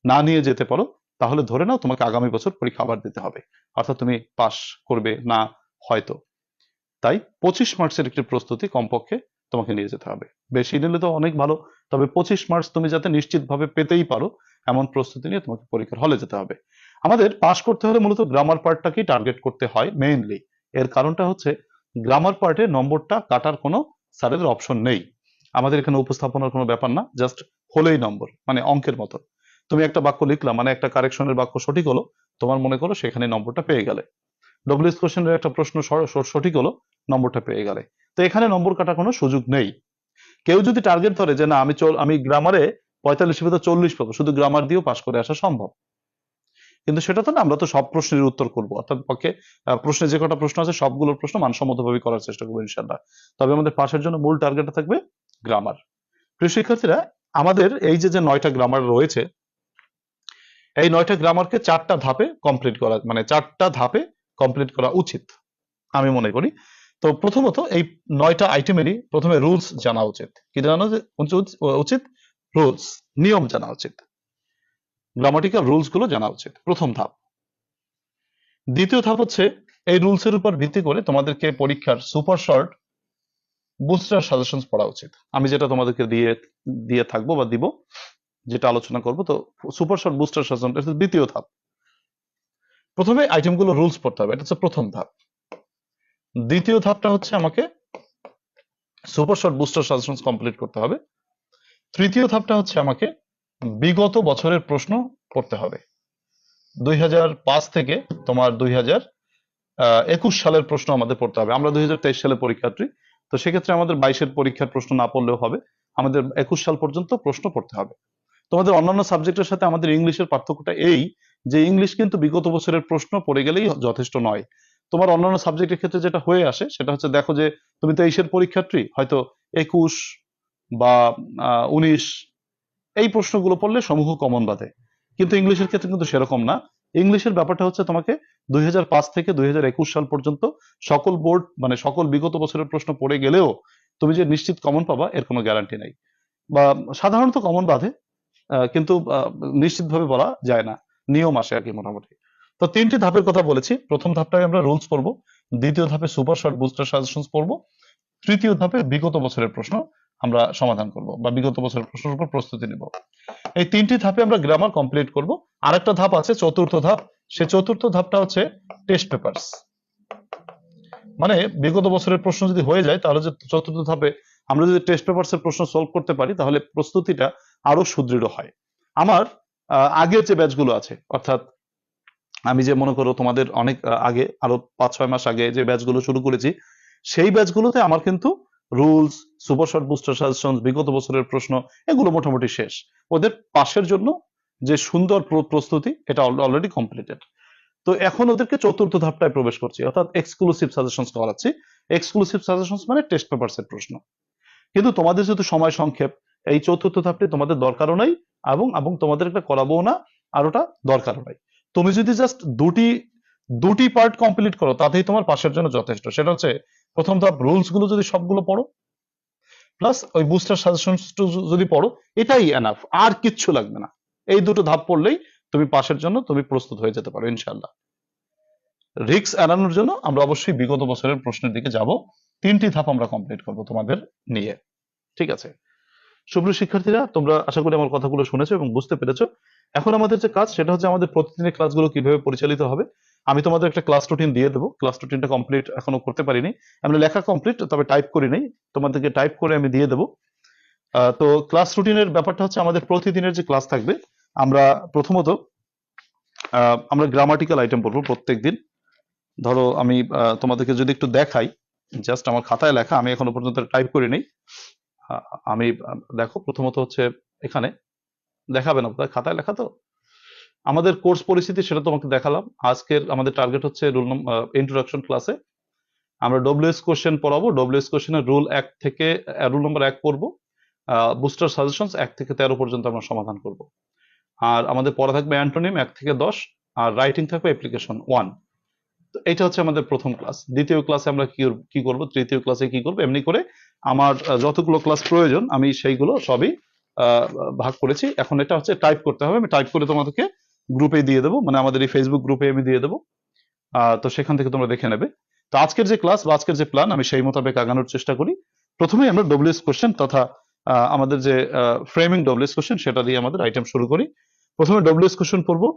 না নিয়ে যেতে পারো, তাহলে ধরে নাও তোমাকে আগামী বছর পরীক্ষা আবার দিতে হবে, অর্থাৎ তুমি পাস করবে না হয়তো। তাই 25 মার্কসের একটি প্রস্তুতি কমপক্ষে তোমাকে নিয়ে যেতে হবে। বেশি নিলে তো অনেক ভালো, তবে 25 মার্কস তুমি যাতে নিশ্চিতভাবে পেতেই পারো এমন প্রস্তুতি নিয়ে তোমাকে পরীক্ষার হলে যেতে হবে। আমাদের পাস করতে হলে মূলত গ্রামার পার্টটাকেই টার্গেট করতে হয় মেইনলি। এর কারণটা হচ্ছে গ্রামার পার্টে নম্বরটা কাটার কোনো স্যারের অপশন নেই। আমাদের এখানে উপস্থাপনার কোনো ব্যাপার না, জাস্ট হলেই নম্বর, মানে অঙ্কের মতো। তুমি একটা বাক্য লিখলা, মানে একটা কারেকশনের বাক্য সঠিক হলো, তোমার মনে করো সেখানে নম্বরটা পেয়ে গেলে। ডব্লিউএস কোশ্চেনের একটা প্রশ্ন সঠিক হলো, নম্বরটা পেয়ে গেলে। তো এখানে নম্বর কাটার কোনো সুযোগ নেই। কেউ যদি টার্গেট ধরে যে না আমি গ্রামারে 45 ভিতরে 40 পাবো, শুধু গ্রামার দিয়েও পাস করে আসা সম্ভব, কিন্তু সেটা তো না। আমরা তো সব প্রশ্নের উত্তর করবো, অর্থাৎ পক্ষে প্রশ্নে যে কটা প্রশ্ন আছে সবগুলোর প্রশ্ন মানসম্মতভাবে করার চেষ্টা করবো ইনশাল্লাহ। তবে আমাদের পাশের জন্য মূল টার্গেটটা থাকবে গ্রামার। প্রিয় শিক্ষার্থীরা, আমাদের এই যে 9টা গ্রামার রয়েছে, এই 9টা গ্রামারকে 4টা ধাপে কমপ্লিট করা, মানে 4টা ধাপে কমপ্লিট করা উচিত আমি মনে করি। তো প্রথমত এই 9টা আইটেমেরই প্রথমে রুলস জানা উচিত। কি জানা উচিত? রুলস, নিয়ম জানা উচিত, গ্রামাটিক্যাল রুলস গুলো জানা উচিত, প্রথম ধাপ। দ্বিতীয় ধাপ হচ্ছে এই রুলস এর উপর ভিত্তি করে তোমাদেরকে পরীক্ষার সুপার শর্ট বুস্টার সাজেশনস পড়া উচিত। আমি যেটা তোমাদেরকে দিয়ে থাকবো বা দিব, যেটা আলোচনা করব। তো সুপার শর্ট বুস্টার সাজেশন দ্বিতীয় ধাপ। প্রথমে আইটেমগুলো রুলস পড়তে হবে, এটা হচ্ছে প্রথম ধাপ। দ্বিতীয় ধাপটা হচ্ছে আমাকে super short booster suggestions complete করতে হবে। তৃতীয় ধাপটা হচ্ছে আমাকে বিগত বছরের প্রশ্ন পড়তে হবে। 2005 থেকে তোমার 2021 সালের প্রশ্ন আমাদের পড়তে হবে। আমরা 2023 সালের পরীক্ষার্থী, তো সেক্ষেত্রে আমাদের 22-এর পরীক্ষার প্রশ্ন না পড়লেও হবে, আমাদের 21 সাল পর্যন্ত প্রশ্ন পড়তে হবে। তোমাদের অন্যান্য সাবজেক্টের সাথে আমাদের ইংলিশের পার্থক্যটা এই যে ইংলিশ কিন্তু বিগত বছরের প্রশ্ন পড়ে গেলেই যথেষ্ট নয়। তোমার অন্যান্য সাবজেক্টের ক্ষেত্রে যেটা হয়ে আসে সেটা হচ্ছে, দেখো যে তুমি 23-এর পরীক্ষার্থী, হয়তো 21 বা 19 এই প্রশ্নগুলো পড়লে সমূহ কমন বাঁধে, কিন্তু ইংলিশের ক্ষেত্রে কিন্তু সেরকম না। ইংলিশের ব্যাপারটা হচ্ছে তোমাকে 2005 থেকে 2021 সাল পর্যন্ত সকল বোর্ড, মানে সকল বিগত বছরের প্রশ্ন পড়ে গেলেও তুমি যে নিশ্চিত কমন পাবা এর কোনো গ্যারান্টি নাই, বা সাধারণত কমন বাঁধে, কিন্তু নিশ্চিতভাবে বলা যায় না, নিয়ম আসে আর কি মোটামুটি। তো 3টি ধাপের কথা বলেছি। প্রথম ধাপটায় আমরা রুলস পড়বো, দ্বিতীয় ধাপে সুপার শর্ট বুস্টার সাজেশনস পড়বো, তৃতীয় ধাপে বিগত বছরের প্রশ্ন আমরা সমাধান করব বা বিগত বছরের প্রশ্নের উপর প্রস্তুতি নেব। এই 3টি ধাপে আমরা গ্রামার কমপ্লিট করব। আরেকটা ধাপ আছে, চতুর্থ ধাপ। সেই চতুর্থ ধাপটা হচ্ছে টেস্ট পেপারস, মানে বিগত বছরের প্রশ্ন যদি হয়ে যায় তাহলে যে চতুর্থ ধাপে আমরা যদি টেস্ট পেপারস এর প্রশ্ন সলভ করতে পারি তাহলে প্রস্তুতিটা আরো সুদৃঢ় হয়। আমার আগের যে ব্যাচগুলো আছে, অর্থাৎ আমি যে মনে করো তোমাদের অনেক আগে, আরো 5-6 মাস আগে যে ব্যাচগুলো শুরু করেছি, সেই ব্যাচগুলোতে আমার কিন্তু rules, super short booster suggestion, বিগত বছরের প্রশ্ন এগুলো মোটামুটি শেষ। ওদের পাশের জন্য যে সুন্দর প্রস্তুতি, এটা অলরেডি কমপ্লিটেড। তো এখন ওদেরকে চতুর্থ ধাপটায় প্রবেশ করছি, অর্থাৎ এক্সক্লুসিভ সাজেশনস করাচ্ছি। এক্সক্লুসিভ সাজেশনস মানে টেস্ট পেপারস এর প্রশ্ন। কিন্তু তোমাদের যেহেতু সময় সংক্ষেপ, এই চতুর্থ ধাপটি তোমাদের দরকারও নাই, এবং তোমাদের এটা করাবো না, আর ওটা দরকারও নাই। তুমি যদি জাস্ট দুটি পার্ট কমপ্লিট করো তাতেই তোমার পাশের জন্য যথেষ্ট। সেটা হচ্ছে প্রথম ধাপ রুলস গুলো যদি সবগুলো পড়ো, প্লাস ওই বুস্টার সাজেশনস যদি পড়ো, এটাই এনাফ, আর কিচ্ছু লাগবে না। এই দুটো ধাপ পড়লেই তুমি পাশের জন্য তুমি প্রস্তুত হয়ে যেতে পারো ইনশাল্লাহ। রিস্ক এড়ানোর জন্য আমরা অবশ্যই বিগত বছরের প্রশ্নের দিকে যাব। 3টি ধাপ আমরা কমপ্লিট করব তোমাদের নিয়ে, ঠিক আছে? সুপ্রিয় শিক্ষার্থীরা, তোমরা আশা করি আমার কথাগুলো শুনেছো এবং বুঝতে পেরেছো। এখন আমাদের যে কাজ সেটা হচ্ছে আমাদের প্রতিদিনের ক্লাসগুলো কিভাবে পরিচালিত হবে। আমি তোমাদের একটা ক্লাস রুটিন দিয়ে দেবো। ক্লাস রুটিনটা কমপ্লিট এখনো করতে পারিনি, আমি লেখা কমপ্লিট, তবে টাইপ করি নাই, তোমাদেরকে টাইপ করে আমি দিয়ে দেবো। তো ক্লাস রুটিনের ব্যাপারটা হচ্ছে আমাদের প্রতিদিনের যে ক্লাস থাকবে, আমরা প্রথমত আমরা গ্রামাটিক্যাল আইটেম পড়বো প্রত্যেক দিন। ধরো আমি তোমাদেরকে যদি একটু দেখাই, জাস্ট আমার খাতায় লেখা, আমি এখনো পর্যন্ত টাইপ করি নাই। আমি দেখো, প্রথমত হচ্ছে এখানে দেখাবে না, খাতায় লেখা তো আমাদের কোর্স পরিস্থিতি, সেটা তোমাকে দেখালাম। আজকের আমাদের টার্গেট হচ্ছে রুল ইন্ট্রোডাকশন ক্লাসে আমরা ডব্লিউএস কোশ্চেন পড়াবো। ডব্লিউএস কোশ্চেনের রুল নম্বর 1 পড়বো। বুস্টার সাজেশনস 1 থেকে 13 পর্যন্ত আমরা সমাধান করব। আর আমাদের পড়া থাকবে অ্যান্টোনিম 1 থেকে 10, আর রাইটিং থাকবে অ্যাপ্লিকেশন 1। তো এটা হচ্ছে আমাদের প্রথম ক্লাস। দ্বিতীয় ক্লাসে আমরা কি করব, তৃতীয় ক্লাসে কি করব, এমনি করে আমার যতগুলো ক্লাস প্রয়োজন আমি সেইগুলো সবই ভাগ করেছি। এখন এটা হচ্ছে টাইপ করতে হবে, আমি টাইপ করে তোমাদেরকে গ্রুপে দিয়ে দেবো, মানে আমাদের এই ফেসবুক গ্রুপে আমি দিয়ে দেবো। তো সেখান থেকে তোমরা দেখে নেবে। তো আজকের যে ক্লাস বা আজকের যে প্ল্যান, আমি সেই মোতাবেক আগানোর চেষ্টা করি। প্রথমেই আমরা ডব্লিউএস কোশ্চেন তথা আমাদের যে ফ্রেমিং ডব্লিউএস কোশ্চেন সেটা দিয়ে আমাদের আইটেম শুরু করি। প্রথমে ডব্লিউএস কোশ্চেন পড়বো,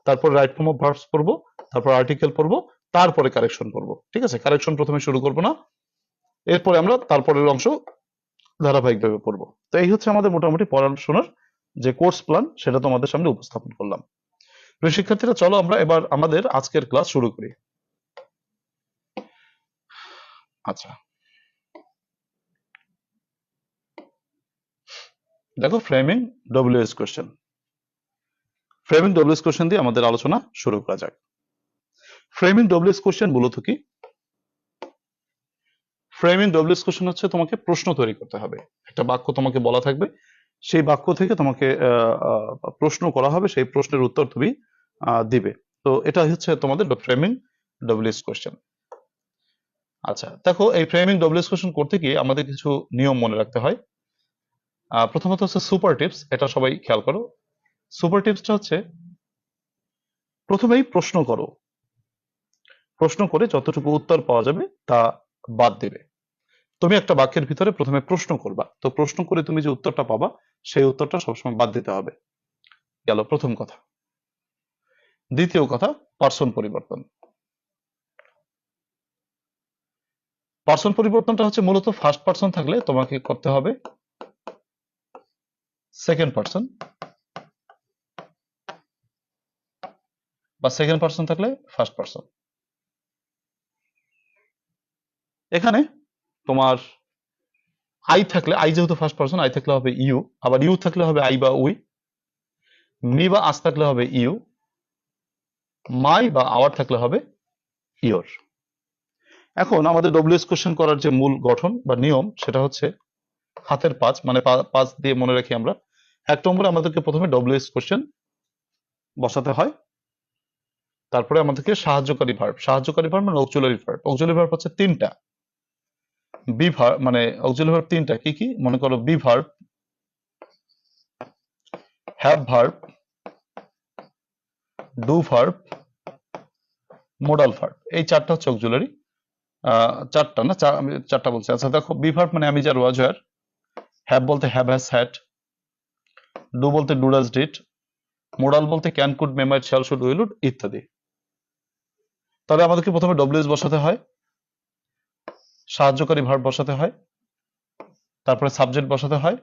তারপর রাইট ফর্ম অফ ভার্বস পড়বো, তারপর আর্টিকেল পড়বো, তারপরে কারেকশন পড়বো। ঠিক আছে, কারেকশন প্রথমে শুরু করবো না, এরপরে আমরা তারপরের অংশ ধারাবাহিকভাবে পড়বো। তো এই হচ্ছে আমাদের মোটামুটি পড়াশোনার যে কোর্স প্ল্যান, সেটা তোমাদের সামনে উপস্থাপন করলাম। প্রিয় শিক্ষার্থীরা, চলো আমরা এবার আমাদের আজকের ক্লাস শুরু করি। আচ্ছা, দেখো framing WH question. Framing WH question দিয়ে আমাদের আলোচনা শুরু করা যাক। ফ্রেমিং ডব্লিউএস কোশ্চেন মূলত কি? ফ্রেমিং ডব্লিউএস কোশ্চেন হচ্ছে তোমাকে প্রশ্ন তৈরি করতে হবে। একটা বাক্য তোমাকে বলা থাকবে, সেই বাক্য থেকে তোমাকে প্রশ্ন করা হবে, সেই প্রশ্নের উত্তর তুমি দিবে। তো এটা হচ্ছে তোমাদের ফ্রেমিং ডব্লিউএস কোশ্চেন। আচ্ছা, দেখো এই ফ্রেমিং ডব্লিউএস কোশ্চেন করতে গিয়ে আমাদের কিছু নিয়ম মনে রাখতে হয়। প্রথমত হচ্ছে সুপার টিপস, এটা সবাই খেয়াল করো। সুপার টিপসটা হচ্ছে প্রথমেই প্রশ্ন করো, প্রশ্ন করে যতটুকু উত্তর পাওয়া যাবে তা বাদ দেবে। তুমি একটা বাক্যের ভিতরে প্রথমে প্রশ্ন করবা, তো প্রশ্ন করে তুমি যে উত্তরটা পাবা সেই উত্তরটা সবসময় বাদ দিতে হবে। গেল প্রথম কথা। দ্বিতীয় কথা, পার্সন পরিবর্তন। পার্সন পরিবর্তনটা হচ্ছে মূলত ফার্স্ট পার্সন থাকলে তোমাকে করতে হবে সেকেন্ড পার্সন, বা সেকেন্ড পার্সন থাকলে ফার্স্ট পার্সন। এখানে তোমার আই থাকলে, আই যেহেতু ফার্স্ট পার্সন, আই থাকলে হবে ইউ, আবার ইউ থাকলে হবে আই বা উই, মি বা আস থাকলে হবে ইউ, মাই বা আওয়ার থাকলে হবে ইয়োর। এখন আমাদের ডব্লিউএস কোশ্চেন করার যে মূল গঠন বা নিয়ম, সেটা হচ্ছে হাতের পাঁচ, মানে পাঁচ দিয়ে মনে রাখি আমরা। এক নম্বরে আমাদেরকে প্রথমে ডব্লিউএস কোশ্চেন বসাতে হয়, তারপরে আমাদেরকে সাহায্যকারী ভার্ব, সাহায্যকারী ভার্ব মানে অক্সিলারি ভার্ব। অক্সিলারি ভার্ব হচ্ছে তিনটা। বি ভার্ব মানে অক্সিলারি ভার্ব তিনটা, কি কি? মনে করো be verb, have verb, do verb, modal verb. এই চারটা হচ্ছে অক্সিলারি। চারটা না, আমি চারটা বলছি। আচ্ছা দেখো, বি ভার্ব মানে আমি যার ওয়াজ ওয়ার, হ্যাভ বলতে হ্যাভ হ্যাজ হ্যাড, ডু বলতে ডু ডাজ ডিড, মোডাল বলতে can could may might shall should will would ইত্যাদি। তাহলে আমাদেরকে প্রথমে ডব্লিউএস বসাতে হয়, সাহায্যকারী ভার্ব বসাতে হয়, তারপরে সাবজেক্ট বসাতে হয়,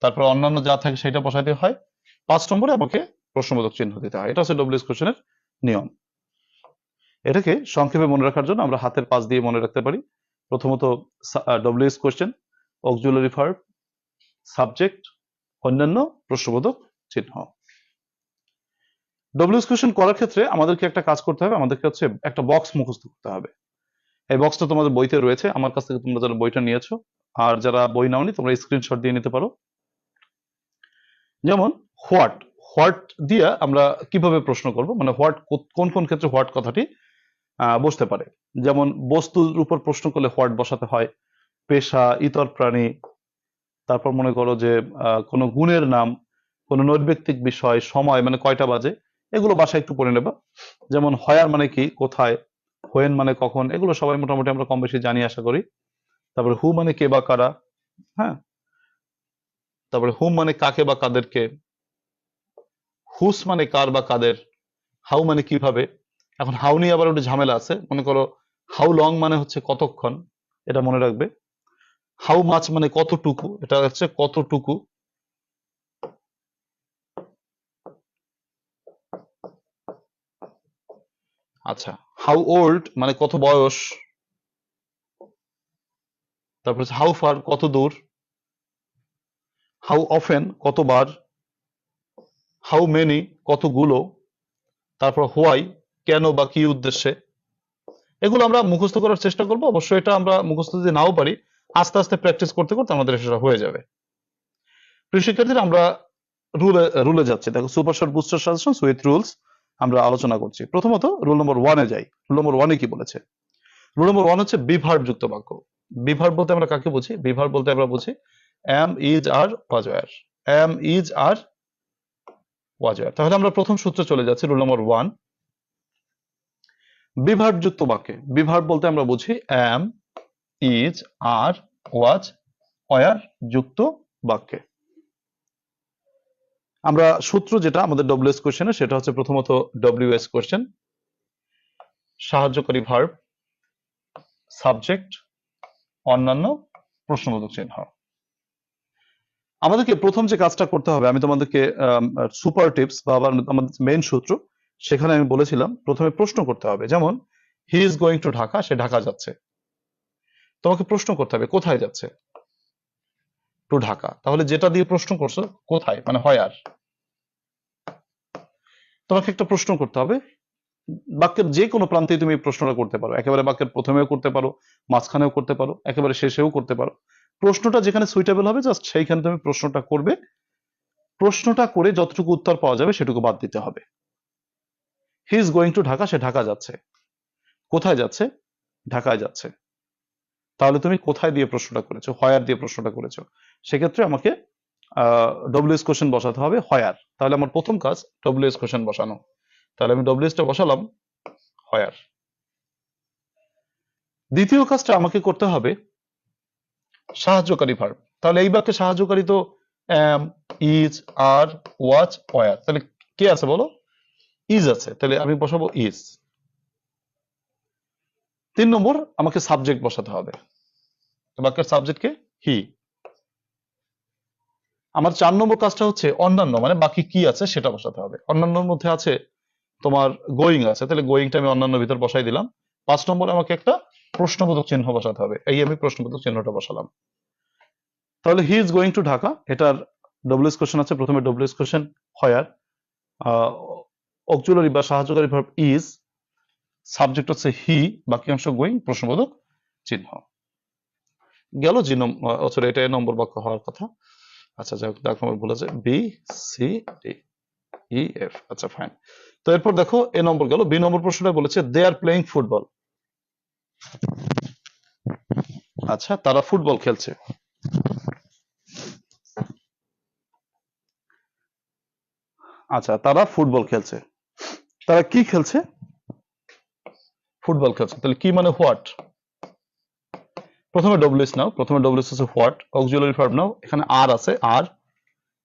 তারপরে অন্যান্য যা থাকে সেটা বসাতে হয়, 5 নম্বরে আমাকে প্রশ্নবোধক চিহ্ন দিতে হয়। এটা হচ্ছে ডব্লিউএস কোশ্চেনের নিয়ম। এটাকে সংক্ষেপে মনে রাখার জন্য আমরা হাতের পাঁচ দিয়ে মনে রাখতে পারি। প্রথমত WH question, auxiliary verb, subject, অন্যান্য প্রশ্নবোধক চিহ্ন। ডব্লিউএস কোশ্চেন করার ক্ষেত্রে আমাদেরকে একটা কাজ করতে হবে, আমাদেরকে হচ্ছে একটা বক্স মুখস্থ করতে হবে। এই বক্সটা তোমাদের বইতে রয়েছে, আমার কাছ থেকে তোমরা যারা বইটা নিয়েছো, আর যারা বই নাওনি তোমরা স্ক্রিনশট দিয়ে নিতে পারো। যেমন হোয়াট, হোয়াট দিয়ে আমরা কিভাবে প্রশ্ন করব, মানে হোয়াট কোন কোন ক্ষেত্রে হোয়াট কথাটি বসতে পারে। যেমন বস্তুর উপর প্রশ্ন করলে হোয়াট বসাতে হয়, পেশা, ইতর প্রাণী, তারপর মনে করো যে কোনো গুণের নাম, কোনো নৈর্ব্যক্তিক বিষয়, সময় মানে কয়টা বাজে, এগুলো বাসায় একটু পড়ে নেবা। যেমন হয়ার মানে কি, কোথায়, হোয়েন মানে কখন, এগুলো সবাই মোটামুটি আমরা কম বেশি জানি আশা করি। তারপরে হু মানে কে বা কারা, হ্যাঁ, তারপরে হুম মানে কাকে বা কাদেরকে, হুস মানে কার বা কাদের, হাউ মানে কিভাবে। এখন হাউ নিয়ে আবার একটু ঝামেলা আছে, মনে করো হাউ লং মানে হচ্ছে কতক্ষণ, এটা মনে রাখবে। হাউ মাছ মানে কতটুকু, এটা হচ্ছে কতটুকু। আচ্ছা, হাউ ওল্ড মানে কত বয়স। তারপর হাউ ফার কত দূর, হাউ অফেন কতবার, হাউ মেনি কতগুলো, তারপর হোয়াই কেন বা কি উদ্দেশ্যে। এগুলো আমরা মুখস্থ করার চেষ্টা করবো। অবশ্যই এটা আমরা মুখস্থ যদি নাও পারি, আস্তে আস্তে প্র্যাকটিস করতে করতে আমাদের সেটা হয়ে যাবে। প্রিয় শিক্ষার্থীরা, আমরা রুলে রুলে যাচ্ছি। দেখো, super short booster suggestions with rules আমরা আলোচনা করছি। প্রথমত রুল নম্বর 1-এ যাই। রুল নম্বর 1-এ কি বলেছে? রুল নম্বর 1 হচ্ছে বিভার্ব যুক্ত বাক্য। বিভার্ব বলতে আমরা কাকে বুঝি? বিভার্ব বলতে আমরা বুঝি am, is, are, was, were. am, is, are, was, were। তাহলে আমরা প্রথম সূত্রে চলে যাচ্ছি, রুল নম্বর 1। বিভার্ব যুক্ত বাক্যে, বিভার্ব বলতে আমরা বুঝি am, is, are, was, were যুক্ত বাক্যে। আমরা সূত্র যেটা আমাদের ডব্লিউএস কোশ্চেনে, সেটা হচ্ছে প্রথমত ডব্লিউএস কোশ্চেন, সাহায্যকারী ভার্ব, সাবজেক্ট, অন্যান্য, প্রশ্নবোধক চিহ্ন। আমাদেরকে প্রথম যে কাজটা করতে হবে, আমি তোমাদেরকে সুপার টিপস বা আমাদের মেইন সূত্র, সেখানে আমি বলেছিলাম প্রথমে প্রশ্ন করতে হবে। যেমন he is going to Dhaka, সে ঢাকা যাচ্ছে। তোমাকে প্রশ্ন করতে হবে কোথায় যাচ্ছে, টু ঢাকা। তাহলে যেটা দিয়ে প্রশ্ন করছো কোথায়, মানে হোয়ার, তোমাকে একটা প্রশ্ন করতে হবে। বাক্যের যে কোনো প্রান্তে তুমি প্রশ্নটা করতে পারো, একেবারে বাক্যের প্রথমেও করতে পারো, মাঝখানেও করতে পারো, একেবারে শেষেও করতে পারো। প্রশ্নটা যেখানে সুইটেবল হবে জাস্ট সেইখানে তুমি প্রশ্নটা করবে। প্রশ্নটা করে যতটুকু উত্তর পাওয়া যাবে সেটুকু বাদ দিতে হবে। He is going to Dhaka, সে ঢাকা যাচ্ছে। কোথায় যাচ্ছে, ঢাকায় যাচ্ছে। তাহলে তুমি কোথায় দিয়ে প্রশ্নটা করেছো, হোয়ার দিয়ে প্রশ্নটা করেছো। সেক্ষেত্রে আমাকে ডব্লিউএস কোশ্চেন বসাতে হবে হোয়ার। তাহলে আমার প্রথম কাজ ডব্লিউএস কোশ্চেন বসানো। তাহলে আমি ডব্লিউএস টা বসালাম হোয়ার। দ্বিতীয় কাজটা আমাকে করতে হবে সাহায্যকারী ভার্ব। তাহলে এই বাক্যে সাহায্যকারী তো am, is, are, was, were। তাহলে কে আছে বলো, ইজ আছে। তাহলে আমি বসাবো ইজ। 3 নম্বর আমাকে সাবজেক্ট বসাতে হবে। বাক্যের সাবজেক্ট কে, হি। আমার 4 নম্বর কাজটা হচ্ছে অন্যান্য, মানে বাকি কি আছে সেটা বসাতে হবে। অন্যান্যর মধ্যে আছে তোমার গোয়িং আছে, তাহলে গোয়িংটা আমি অন্যান্য ভিতর বসাই দিলাম। 5 নম্বরে আমাকে একটা প্রশ্নবোধক চিহ্ন বসাতে হবে, এই আমি প্রশ্নবোধক চিহ্নটা বসালাম। তাহলে হি ইজ গোয়িং টু ঢাকা, এটার ডব্লিউএস কোশ্চেন আছে। প্রথমে ডব্লিউএস কোশ্চেন হোয়ার, অক্সিলারি বা সাহায্যকারী ভার্ব ইজ, সাবজেক্ট হচ্ছে হি, বাকি অংশ গোয়িং, প্রশ্নবোধক চিহ্ন। গেল জি নম্বর, এটা নম্বর বাক্য হওয়ার কথা। আচ্ছা যাই হোক, দেখো আমার ভুল আছে, B C D E F. আচ্ছা ফাইন। তো এরপর দেখো এ নম্বর গেল। বি নম্বর প্রশ্নটা বলেছে দে আর প্লেইং ফুটবল। আচ্ছা, তারা ফুটবল খেলছে। আচ্ছা, তারা ফুটবল খেলছে। তারা কি খেলছে, ফুটবল খেলছে। তাহলে কি মানে হোয়াট। প্রথমে ডব্লিউএস নাও, প্রথমে ডব্লিউএস হচ্ছে হোয়াট, অক্সিলারি ভার্ব নাও, এখানে আর আছে, আর,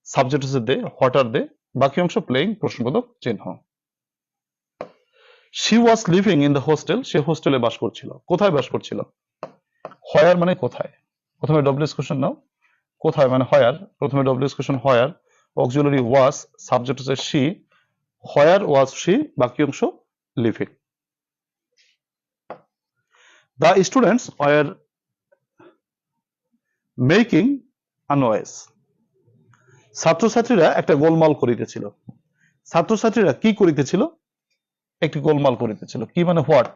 সাবজেক্ট হচ্ছে দে, হোয়াট আর দে, বাকি অংশ প্লেইং, প্রশ্নবোধক চিহ্ন। She was living in the hostel, সে হোস্টেলে বাস করছিল। কোথায় বাস করছিল, হোয়ার মানে কোথায়। প্রথমে ডব্লিউএস কোশ্চেন নাও, কোথায় মানে হোয়ার, প্রথমে W S question where, auxiliary was, subject হচ্ছে শি, হোয়ার ওয়াজ শি, বাকি অংশ living. The students were making a noise, ছাত্রছাত্রীরা একটা গোলমাল করিতেছিল। ছাত্রছাত্রীরা কি করিতেছিল, একটি গোলমাল করিতেছিল। কি মানে হোয়াট।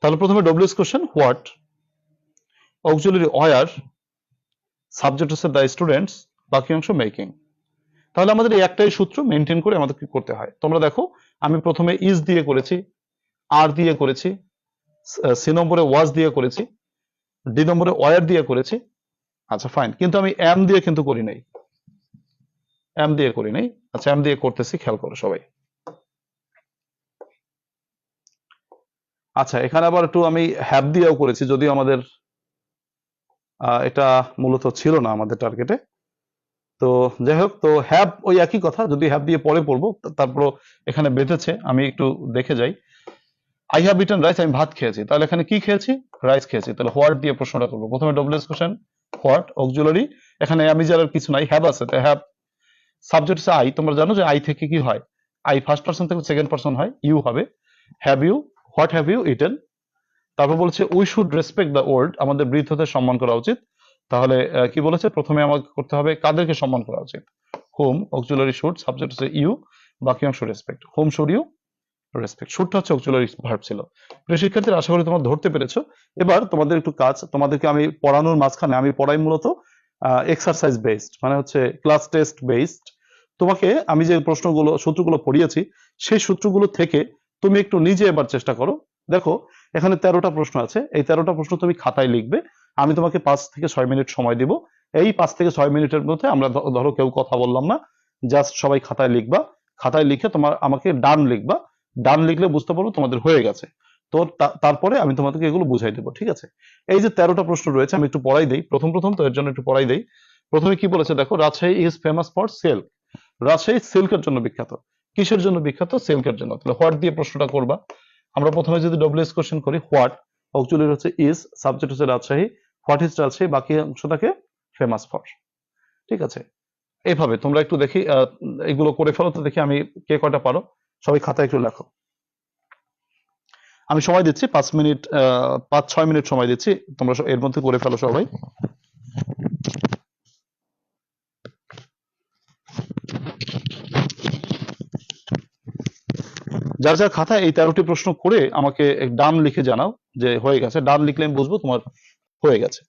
তাহলে প্রথমে W S question what, auxiliary were, subject হচ্ছে দ্য স্টুডেন্টস, বাকি অংশ মেকিং। তাহলে আমাদের এই একটাই সূত্র মেনটেন করে আমাদের কি করতে হয়। তোমরা দেখো আমি প্রথমে ইজ দিয়ে করেছি, আর দিয়ে করেছি, সি নম্বরে ওয়াজ দিয়ে করেছি, ডি নম্বরে ওয়ার দিয়ে করেছি। আচ্ছা ফাইন, কিন্তু আমি এম দিয়ে কিন্তু করি নাই, এম দিয়ে করি নাই। আচ্ছা এম দিয়ে করতেছি, খেয়াল করো সবাই। আচ্ছা এখানে আবার একটু আমি হ্যাভ দিয়েও করেছি, যদিও আমাদের এটা মূলত ছিল না আমাদের টার্গেটে। তো যাই হোক, তো হ্যাভ ওই একই কথা, যদি হ্যাভ দিয়ে পরে পড়বো। তারপর এখানে বেঁধেছে, আমি একটু দেখে যাই। আই হ্যাভ ইটেন রাইস, আমি ভাত খেয়েছি। তাহলে এখানে কি খেয়েছি, রাইস খেয়েছি। তাহলে হোয়াট দিয়ে প্রশ্নটা করবো। প্রথমে ডব্লিউএস কোশ্চেন হোয়াট, অক্সিলারি, এখানে অ্যামিজারের কিছু নাই, হ্যাভ আছে। তো হ্যাভ, সাবজেক্ট হচ্ছে আই। তোমরা জানো যে আই থেকে কি হয়, আই ফার্স্ট পারসন থেকে সেকেন্ড পারসন হয়, ইউ হবে। Have you, what have you eaten. তারপর বলছে we should respect the old, আমাদের বৃদ্ধদের সম্মান করা উচিত। তাহলে কি বলেছে, প্রথমে আমাকে করতে হবে কাদেরকে সম্মান করা উচিত, হোম, অক্সিলারি শুড, সাবজেক্ট হচ্ছে ইউ, বাকি অংশ respect. Whom should you respect, শুডটা হচ্ছে অক্সিলারি ভার্ব ছিল। প্রিয় শিক্ষার্থীরা, আশা করি তোমরা ধরতে পেরেছো। এবার তোমাদের একটু কাজ, তোমাদেরকে আমি পড়ানোর মাঝখানে আমি পড়াই মূলত এক্সারসাইজ বেসড, মানে হচ্ছে ক্লাস টেস্ট বেসড। তোমাকে আমি যে প্রশ্নগুলো, সূত্রগুলো পড়িয়েছি, সেই সূত্রগুলো থেকে তুমি একটু নিজে এবার চেষ্টা করো। দেখো এখানে 13টা প্রশ্ন আছে, এই 13টা প্রশ্ন তুমি খাতায় লিখবে। আমি তোমাকে 5 থেকে 6 মিনিট সময় দিব, এই 5 থেকে 6 মিনিটের মধ্যে আমরা ধরো কেউ কথা বললাম না, জাস্ট সবাই খাতায় লিখবা, খাতায় লিখে তোমার আমাকে ডান লিখবা, ডান লিখলে বুঝতে পারবো তোমাদের হয়ে গেছে। তো তারপরে আমি তোমাদেরকে এগুলো বুঝাই দেবো, ঠিক আছে? এই যে 13টা প্রশ্ন রয়েছে আমি একটু পড়াই দেই, প্রথম প্রথম তো এর জন্য একটু পড়াই দেই। প্রথমে কি বলেছে দেখো, Rajshahi is famous for silk. Rajshahi সিল্কের জন্য বিখ্যাত। কিসের জন্য বিখ্যাত? সিল্কের জন্য। তাহলে হোয়াট দিয়ে প্রশ্নটা করবা। আমরা প্রথমে যদি ডব্লিউএস কোশ্চেন করি, হোয়াট অক্সিলারি হচ্ছে ইজ, সাবজেক্ট হচ্ছে রাজশাহী, হোয়াট ইজ রাজশাহী, বাকি অংশটাকে ফেমাস ফর, ঠিক আছে? এইভাবে তোমরা একটু দেখি এগুলো করে ফেলো তো, দেখি আমি কে কয়টা পারো। সবাই খাতায় একটু লেখো। আমি সময় দিচ্ছি 5 মিনিট, 5-6 মিনিট সময় দিচ্ছি, তোমরা এর মধ্যে করে ফেলো সবাই। যার যার খাতা এই 13টি প্রশ্ন করে আমাকে ডান লিখে জানাও যে হয়ে গেছে। ডান লিখলে আমি বুঝবো তোমার হয়ে গেছে।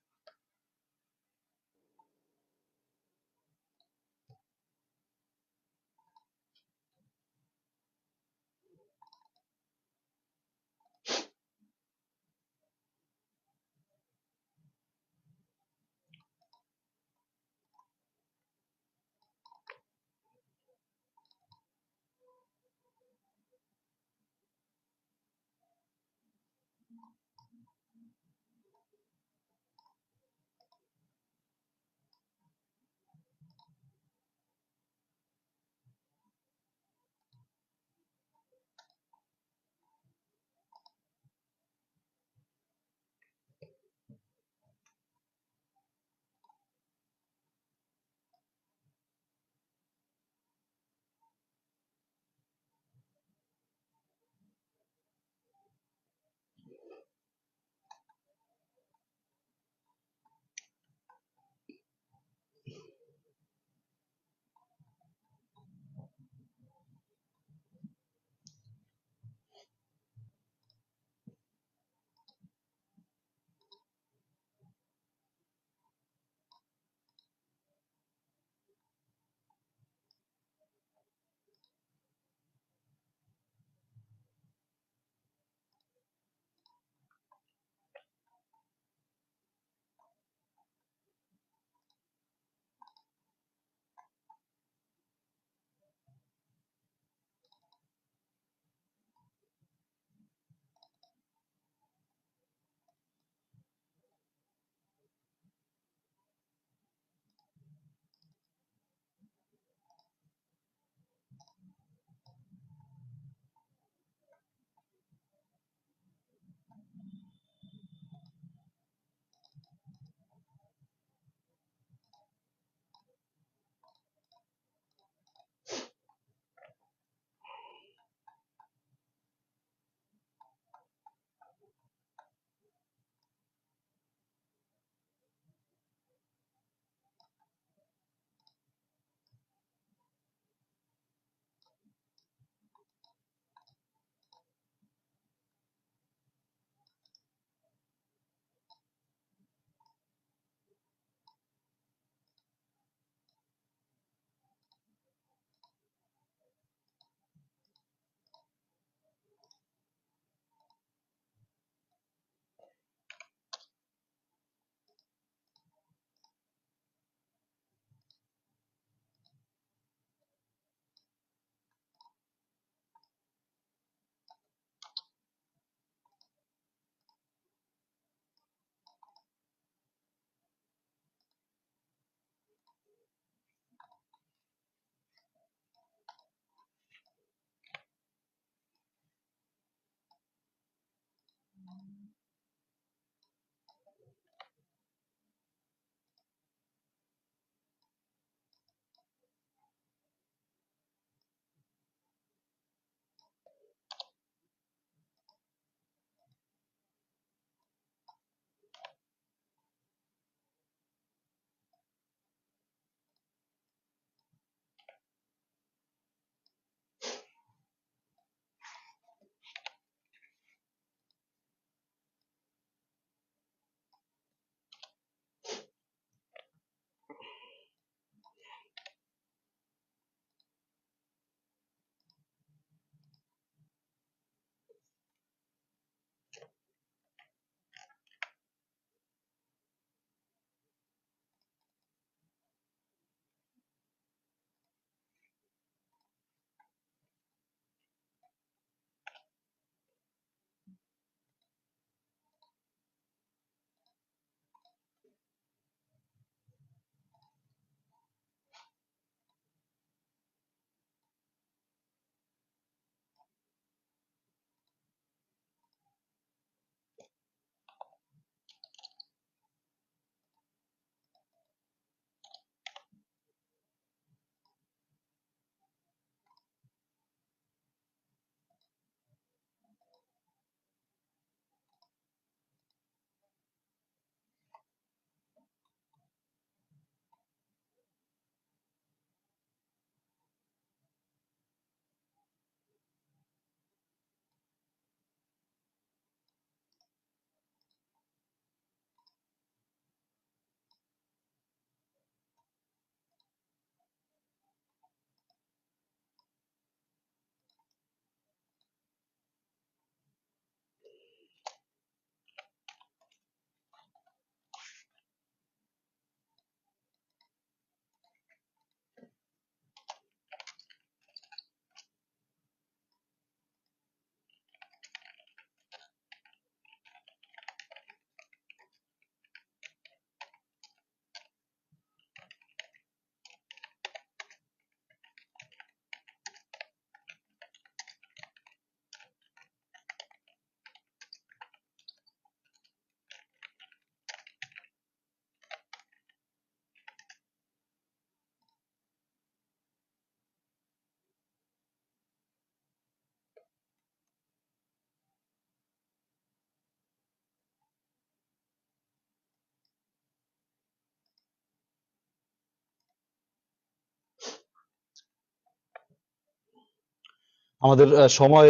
আমাদের সময়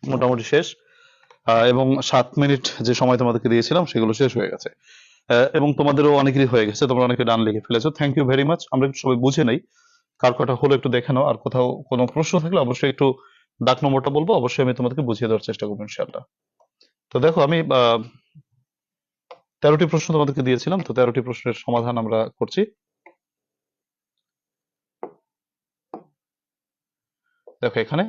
মোটামুটি শেষ, এবং 7 মিনিট যে সময় তোমাদেরকে দিয়েছিলাম সেগুলো শেষ হয়ে গেছে, এবং তোমাদেরও অনেকেরই হয়ে গেছে, তোমরা অনেকে ডান লিখে ফেলেছো। Thank you very much. আমরা একটু সবাই বুঝে নেই, কার কটা হলো একটু দেখে নাও, আর কোথাও কোনো প্রশ্ন থাকলে অবশ্যই একটু ডাক নম্বরটা বলবো, অবশ্যই আমি তোমাদেরকে বুঝিয়ে দেওয়ার চেষ্টা করবো ইনশাআল্লাহ। তো দেখো, আমি 13টি প্রশ্ন তোমাদেরকে দিয়েছিলাম, তো 13টি প্রশ্নের সমাধান আমরা করছি। দেখো এখানে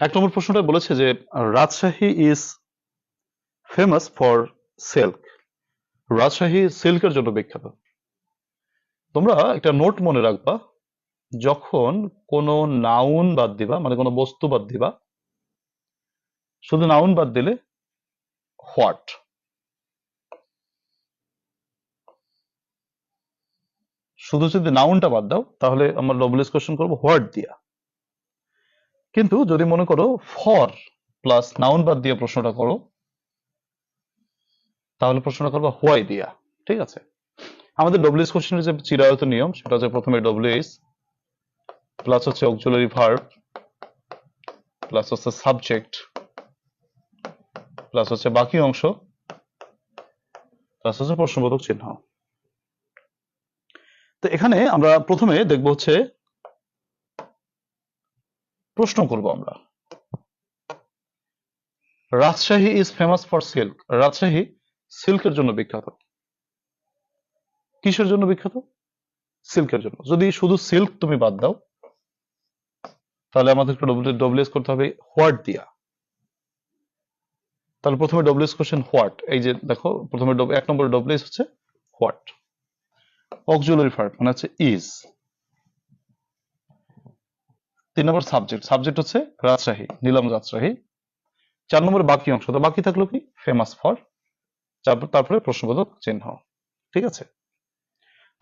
1 নম্বর প্রশ্নটা বলেছে যে Rajshahi is famous for silk. Rajshahi সিল্কের জন্য বিখ্যাত। তোমরা একটা নোট মনে রাখবা, যখন কোনো নাউন বাদ দিবা, মানে কোনো বস্তু বাদ দিবা, শুধু নাউন বাদ দিলে হোয়াট, শুধু যদি নাউনটা বাদ দাও তাহলে আমরা ডবলএস কোশ্চেন করবো হোয়াট দিয়া। কিন্তু যদি মনে করো ফর প্লাস নাউন বাদ দিয়ে প্রশ্নটা করো, তাহলে প্রশ্নটা করবো হোয়াই দিয়া। ঠিক আছে? আমাদের ডবলএস কোশ্চেনের যে চিরায়ত নিয়ম, সেটা হচ্ছে প্রথমে ডবলএস প্লাস হচ্ছে অক্সিলারি ভার্ব প্লাস হচ্ছে সাবজেক্ট প্লাস হচ্ছে বাকি অংশ প্লাস হচ্ছে প্রশ্নবোধক চিহ্ন। তো এখানে আমরা প্রথমে দেখবো হচ্ছে প্রশ্ন করব আমরা, Rajshahi is famous for silk. Rajshahi সিল্কের জন্য বিখ্যাত। কিসের জন্য বিখ্যাত? সিল্কের জন্য। যদি শুধু সিল্ক তুমি বাদ দাও, তাহলে আমাদেরকে ডবলএস করতে হবে হোয়াট দিয়া। তাহলে প্রথমে ডবলএস কোশ্চেন হোয়াট, এই যে দেখো প্রথমে 1 নম্বর ডবলএস হচ্ছে হোয়াট। অক্সিলারি ভার্ব মানে হচ্ছে ইজ। 3 নম্বর সাবজেক্ট, সাবজেক্ট হচ্ছে রাজশাহী, নিলাম রাজশাহী। 4 নম্বর বাকি অংশ, তো বাকি থাকলো কি? ফেমাস ফর, তারপরে প্রশ্নবোধক চিহ্ন। ঠিক আছে?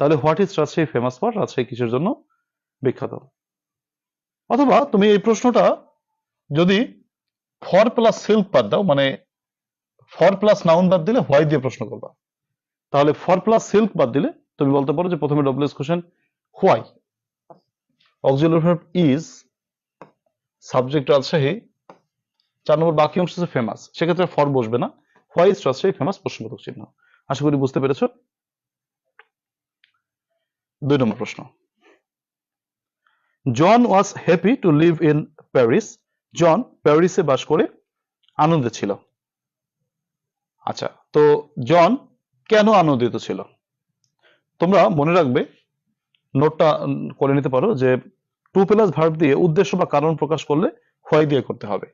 তাহলে what is Rajshahi famous for? Rajshahi কিসের জন্য বিখ্যাত? অথবা তুমি এই প্রশ্নটা যদি ফর প্লাস সিল্ক বাদ দাও, মানে ফর প্লাস নাউন বাদ দিলে হোয়াই দিয়ে প্রশ্ন করবা, তাহলে ফর প্লাস সিল্ক বাদ দিলে তুমি বলতে পারো যে প্রথমে WH question why, auxiliary verb is, subject Rajshahi, 4 নম্বর বাকি অংশ হচ্ছে ফেমাস। সেক্ষেত্রে ফর বসবে না, হোয়াই ইজ রাজশাহী ফেমাস, প্রশ্নবোধক চিহ্ন। আশা করি বুঝতে পেরেছো। 2 নম্বর প্রশ্ন, John was happy to live in Paris. John প্যারিসে বাস করে আনন্দে ছিল। আচ্ছা, তো জন কেন আনন্দিত ছিল? তোমরা মনে রাখবে, নোটটা করে নিতে পারো যে টু প্লাস ভার্ব দিয়ে উদ্দেশ্য বা কারণ প্রকাশ করলে হোয়াই দিয়ে করতে হবে।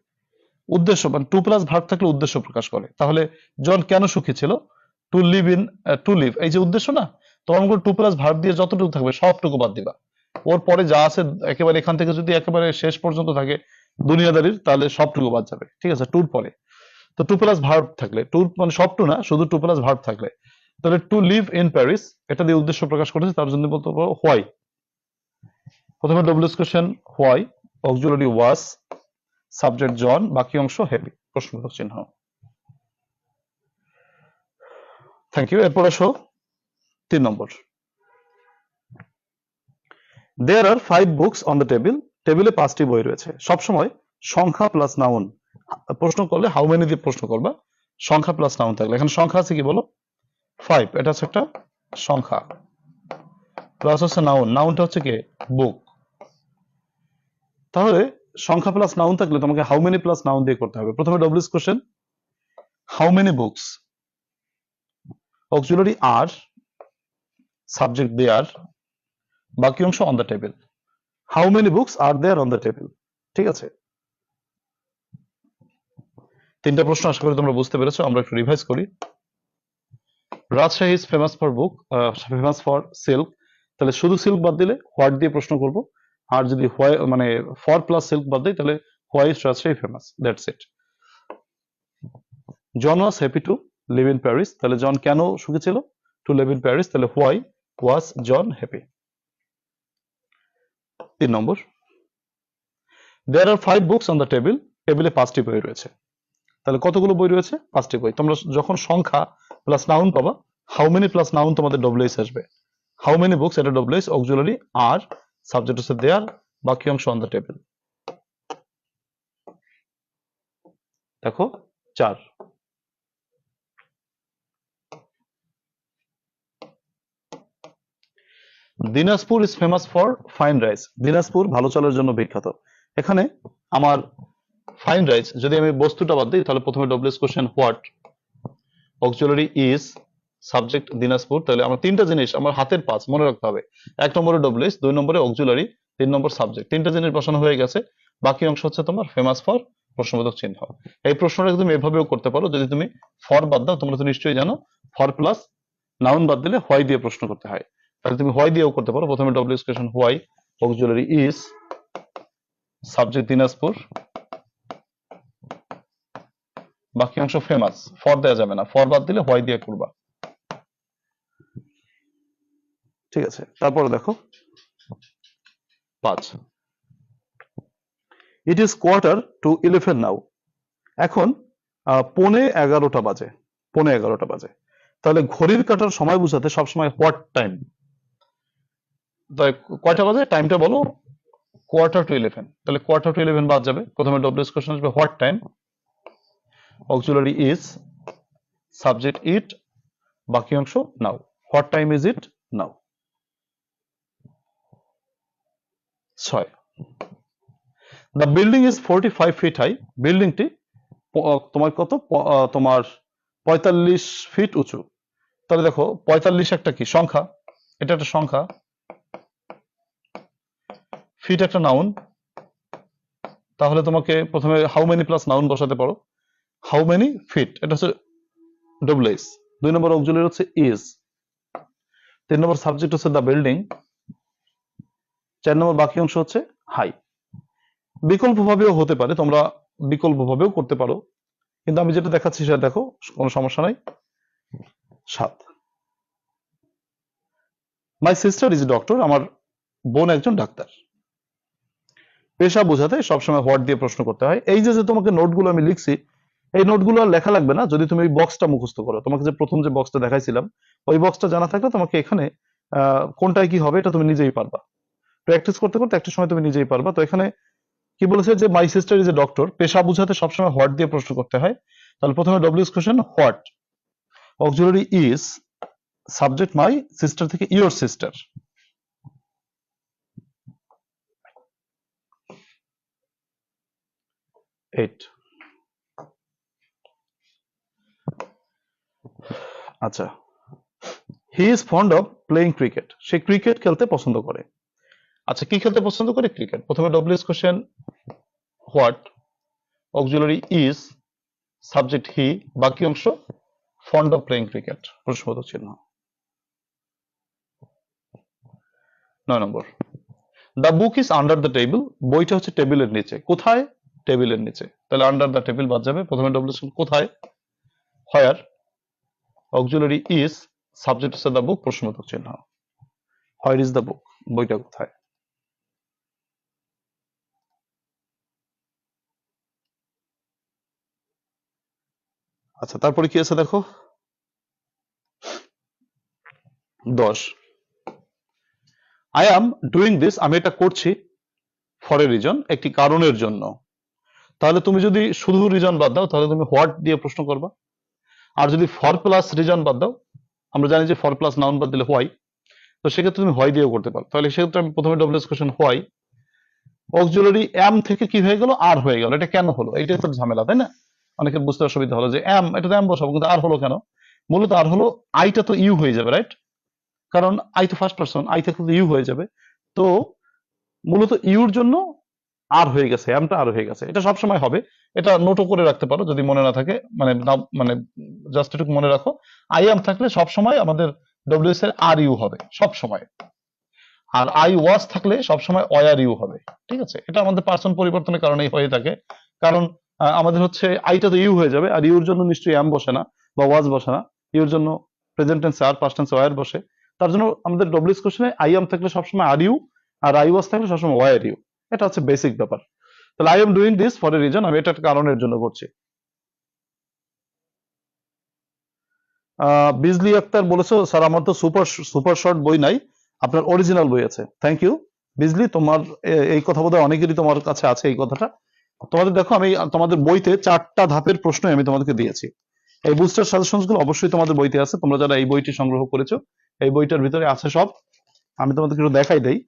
উদ্দেশ্য মানে টু প্লাস ভার্ব থাকলে উদ্দেশ্য প্রকাশ করে। তাহলে জন কেন সুখী ছিল? To live in, to live এই যে উদ্দেশ্য না, তখন টু প্লাস ভার্ব দিয়ে যতটুকু থাকবে সবটুকু বাদ দিবা। ওর পরে যা আছে একেবারে এখান থেকে যদি একেবারে শেষ পর্যন্ত থাকে দুনিয়াদারির, তাহলে সবটুকু বাদ যাবে। ঠিক আছে? টুর পরে তো টু প্লাস ভার্ব থাকলে, টু মানে সব টু না, শুধু টু প্লাস ভার্ব থাকলে, তাহলে টু লিভ ইন প্যারিস এটা দিয়ে উদ্দেশ্য প্রকাশ করেছে, তার জন্য বলতে পারো হোয়াই। প্রথমে WH question why, auxiliary was, subject John, বাকি অংশ হ্যাপি, প্রশ্নবোধক চিহ্ন। Thank you. এরপর আসো 3 নম্বর, there are 5 books on the table. টেবিলে 5টি বই রয়েছে। সবসময় সংখ্যা প্লাস নাউন প্রশ্ন করলে হাউ মেনি দিয়ে প্রশ্ন করবা, সংখ্যা প্লাস নাউন থাকলে। এখানে সংখ্যা আছে কি বলো? 5, এটা হচ্ছে একটা সংখ্যা, প্লাস হচ্ছে নাউন, নাউনটা হচ্ছে কি? বুক। তাহলে সংখ্যা প্লাস নাউন থাকলে তোমাকে হাউ মেনি প্লাস নাউন দিয়ে করতে হবে। প্রথমে WH question how many books, auxiliary are, subject there, বাকি অংশ on the table. How many books are there on the table. ঠিক আছে? 3টা প্রশ্ন আশা করি তোমরা বুঝতে পেরেছো। আমরা একটু রিভাইজ করি। Rajshahi is famous for book, famous for silk, তাহলে শুধু সিল্ক বাদ দিলে হোয়াট দিয়ে প্রশ্ন করব। আর যদি হোয়াই মানে ফর প্লাস সিল্ক বাদ দিই, তাহলে why is Rajshahi famous, that's it. John was happy to live in Paris, তাহলে জন কেন সুখী ছিল? টু লিভ ইন প্যারিস, তাহলে হোয়াই ওয়াজ জন হ্যাপি। 3 নম্বর, there are 5 books on the table. টেবিলে 5টি বই রয়েছে। তাহলে কতগুলো বই রয়েছে? 5টি বই। তোমরা যখন সংখ্যা প্লাস নাউন পাবা, হাউ মেনি প্লাস নাউন তোমাদের ডবলএস আসবে। হাউ মেনি বুকস, এটা ডব্লিউএস, অক্সিলারি আর, সাবজেক্ট হচ্ছে দেয়ার, বাকি অংশ অন দ্য টেবিল। দেখো 4। Dinajpur is famous for fine rice. Dinajpur ভালো চালের জন্য বিখ্যাত। এখানে আমার ফাইন রাইস, যদি আমি বস্তুটা বাদ দিই তাহলে প্রথমে W S question what, auxiliary is, subject Dinajpur. তাহলে আমার তিনটা জিনিস আমার হাতের পাঁচ মনে রাখতে হবে। 1 নম্বরে ডব্লিউএস, 2 নম্বরে অক্সিলারি, 3 নম্বর সাবজেক্ট। তিনটা জিনিস বসানো হয়ে গেছে। বাকি অংশ হচ্ছে তোমার ফেমাস ফর প্রশ্নবোধক চিহ্ন। এই প্রশ্নটা তুমি এভাবেও করতে পারো, যদি তুমি ফর বাদ দাও, তোমরা তো নিশ্চয়ই জানো ফর প্লাস নাউন বাদ দিলে হোয়াই দিয়ে প্রশ্ন করতে হয়। তাহলে তুমি হোয়াই দিয়েও করতে পারো। প্রথমে W S question why, auxiliary is, subject Dinajpur, বাকি অংশ ফেমাস। ফর দেওয়া যাবে না, ফর বাদ দিলে হোয়াই দিয়ে করবা। ঠিক আছে, তারপরে দেখো 5, ইট ইজ কোয়ার্টার টু 11 নাও। এখন 11:15 বাজে, 11:15 বাজে। তাহলে ঘড়ির কাঁটার সময় বোঝাতে সবসময় হোয়াট টাইম, কয়টা বাজে টাইমটা বলো, কোয়ার্টার টু 11। তাহলে কোয়ার্টার টু 11 বাদ যাবে। প্রথমে ডব্লিউএস কোশ্চেন আসবে what time, auxiliary is, subject it, বাকি অংশ now. What time is it now. 6, the building is 45 feet high. বিল্ডিংটি তোমার কত, তোমার 45 ফিট উঁচু। তাহলে দেখো 45 একটা কি সংখ্যা, এটা একটা সংখ্যা, ফিট একটা নাউন। তাহলে তোমাকে প্রথমে হাউ মেনি প্লাস নাউন বসাতে পারো। হাউ মেনি ফিট, এটা হচ্ছে ডব্লিউএস। 2 নম্বর অক্সিলারি হচ্ছে ইজ, 3 নম্বর সাবজেক্ট হচ্ছে দ্য বিল্ডিং, 4 নম্বর বাকি অংশ হচ্ছে হাই। বিকল্প ভাবেও হতে পারে, তোমরা বিকল্প ভাবেও করতে পারো, কিন্তু আমি যেটা দেখাচ্ছি সেটা দেখো, কোনো সমস্যা নাই। 7, মাই সিস্টার ইজ ডক্টর। আমার বোন একজন ডাক্তার। পেশা বোঝাতে সবসময় হোয়াট দিয়ে প্রশ্ন করতে হয়। এই যে তোমাকে নোটগুলো আমি লিখছি, এই নোটগুলো আর লেখা লাগবে না যদি তুমি ওই বক্সটা মুখস্থ করো। তোমাকে যে প্রথম যে বক্সটা দেখাইছিলাম, ওই বক্সটা জানা থাকলে তোমাকে এখানে কোনটায় কি হবে এটা তুমি নিজেই পারবা। প্র্যাকটিস করতে করতে একটা সময় তুমি নিজেই পারবা। তো এখানে কি বলেছে যে my sister is a doctor, পেশা বোঝাতে সবসময় হোয়াট দিয়ে প্রশ্ন করতে হয়। তাহলে প্রথমে W S question what, auxiliary is, subject my, sister থেকে ইয়োর সিস্টার। 8, আচ্ছা, he is fond of playing cricket. সে ক্রিকেট খেলতে পছন্দ করে। আচ্ছা, কি খেলতে পছন্দ করে? ক্রিকেট। প্রথমে W S question what, auxiliary is, subject he, বাকি অংশ ফন্ড অফ প্লেইং ক্রিকেট, প্রশ্নবোধক চিহ্ন। 9 নম্বর, the book is under the table. বইটা হচ্ছে টেবিলের নিচে। কোথায়? টেবিলের নিচে। তাহলে আন্ডার দ্য টেবিল বাদ যাবে। প্রথমে ডব্লিউএস কোথায়, হোয়ার, অক্সিলারি ইজ, সাবজেক্ট হচ্ছে দ্য বুক, প্রশ্নবোধক চিহ্ন। হোয়ার ইজ দ্য বুক, বইটা কোথায়। আচ্ছা, তারপরে কি আছে দেখো 10, আই অ্যাম ডুইং দিস। আমি এটা করছি ফর এ রিজন, একটি কারণের জন্য। তাহলে তুমি যদি শুধু রিজন বাদ দাও তাহলে তুমি হোয়াট দিয়ে প্রশ্ন করবা। আর যদি ফর প্লাস রিজন বাদ দাও, আমরা জানি যে ফর প্লাস নাউন বাদ দিলে হোয়াই, তো সেক্ষেত্রে তুমি হোয়াই দিয়েও করতে পারো। তাহলে সেক্ষেত্রে আমি প্রথমে W S question why, auxiliary am থেকে কি হয়ে গেল, আর হয়ে গেল। এটা কেন হলো? এটাই তো ঝামেলা, তাই না? অনেকের বুঝতে অসুবিধা হলো যে এম, এটা তো এম বসাবো, কিন্তু আর হলো কেন? মূলত আর হলো, আইটা তো ইউ হয়ে যাবে, রাইট? কারণ আই তো ফার্স্ট পার্সন, আই থেকে ইউ হয়ে যাবে। তো মূলত ইউর জন্য আর হয়ে গেছে, এমটা আর হয়ে গেছে। এটা সবসময় হবে, এটা নোটও করে রাখতে পারো যদি মনে না থাকে, মানে মানে জাস্ট একটু মনে রাখো, আই এম থাকলে সবসময় আমাদের ডব্লিউএস এর আর ইউ হবে সব সময়, আর আই ওয়াজ থাকলে সবসময় ওয়ার ইউ হবে। ঠিক আছে, এটা আমাদের পার্সন পরিবর্তনের কারণেই হয়ে থাকে। কারণ আমাদের হচ্ছে আইটা তো ইউ হয়ে যাবে, আর ইউর জন্য নিশ্চয়ই এম বসে না বা ওয়াজ বসে না। ইউর জন্য প্রেজেন্ট টেন্সে আর, পাস্ট টেন্সে ওয়ার বসে। তার জন্য আমাদের ডব্লিউএস কোশ্চেনে আই এম থাকলে সবসময় are you, R I was থাকলে সবসময় ওয়ার ইউ। এটা হচ্ছে বেসিক ব্যাপার। তাহলে I am doing this for a reason, আমি এটা একটা কারণের জন্য করছি। বিজলি আক্তার বলেছো স্যার আমার তো সুপার সুপার শর্ট বই নাই, আপনার অরিজিনাল বই আছে। থ্যাংক ইউ বিজলি, তোমার এই কথা বোধহয় অনেকেরই তোমার কাছে আছে এই কথাটা। তোমাদের দেখো আমি তোমাদের বইতে 4টা ধাপের প্রশ্ন আমি তোমাদেরকে দিয়েছি। এই বুস্টার সাজেশনস গুলো অবশ্যই তোমাদের বইতে আছে, তোমরা যারা এই বইটি সংগ্রহ করেছো এই বইটার ভিতরে আছে সব। আমি তোমাদেরকে একটু দেখাই দেই।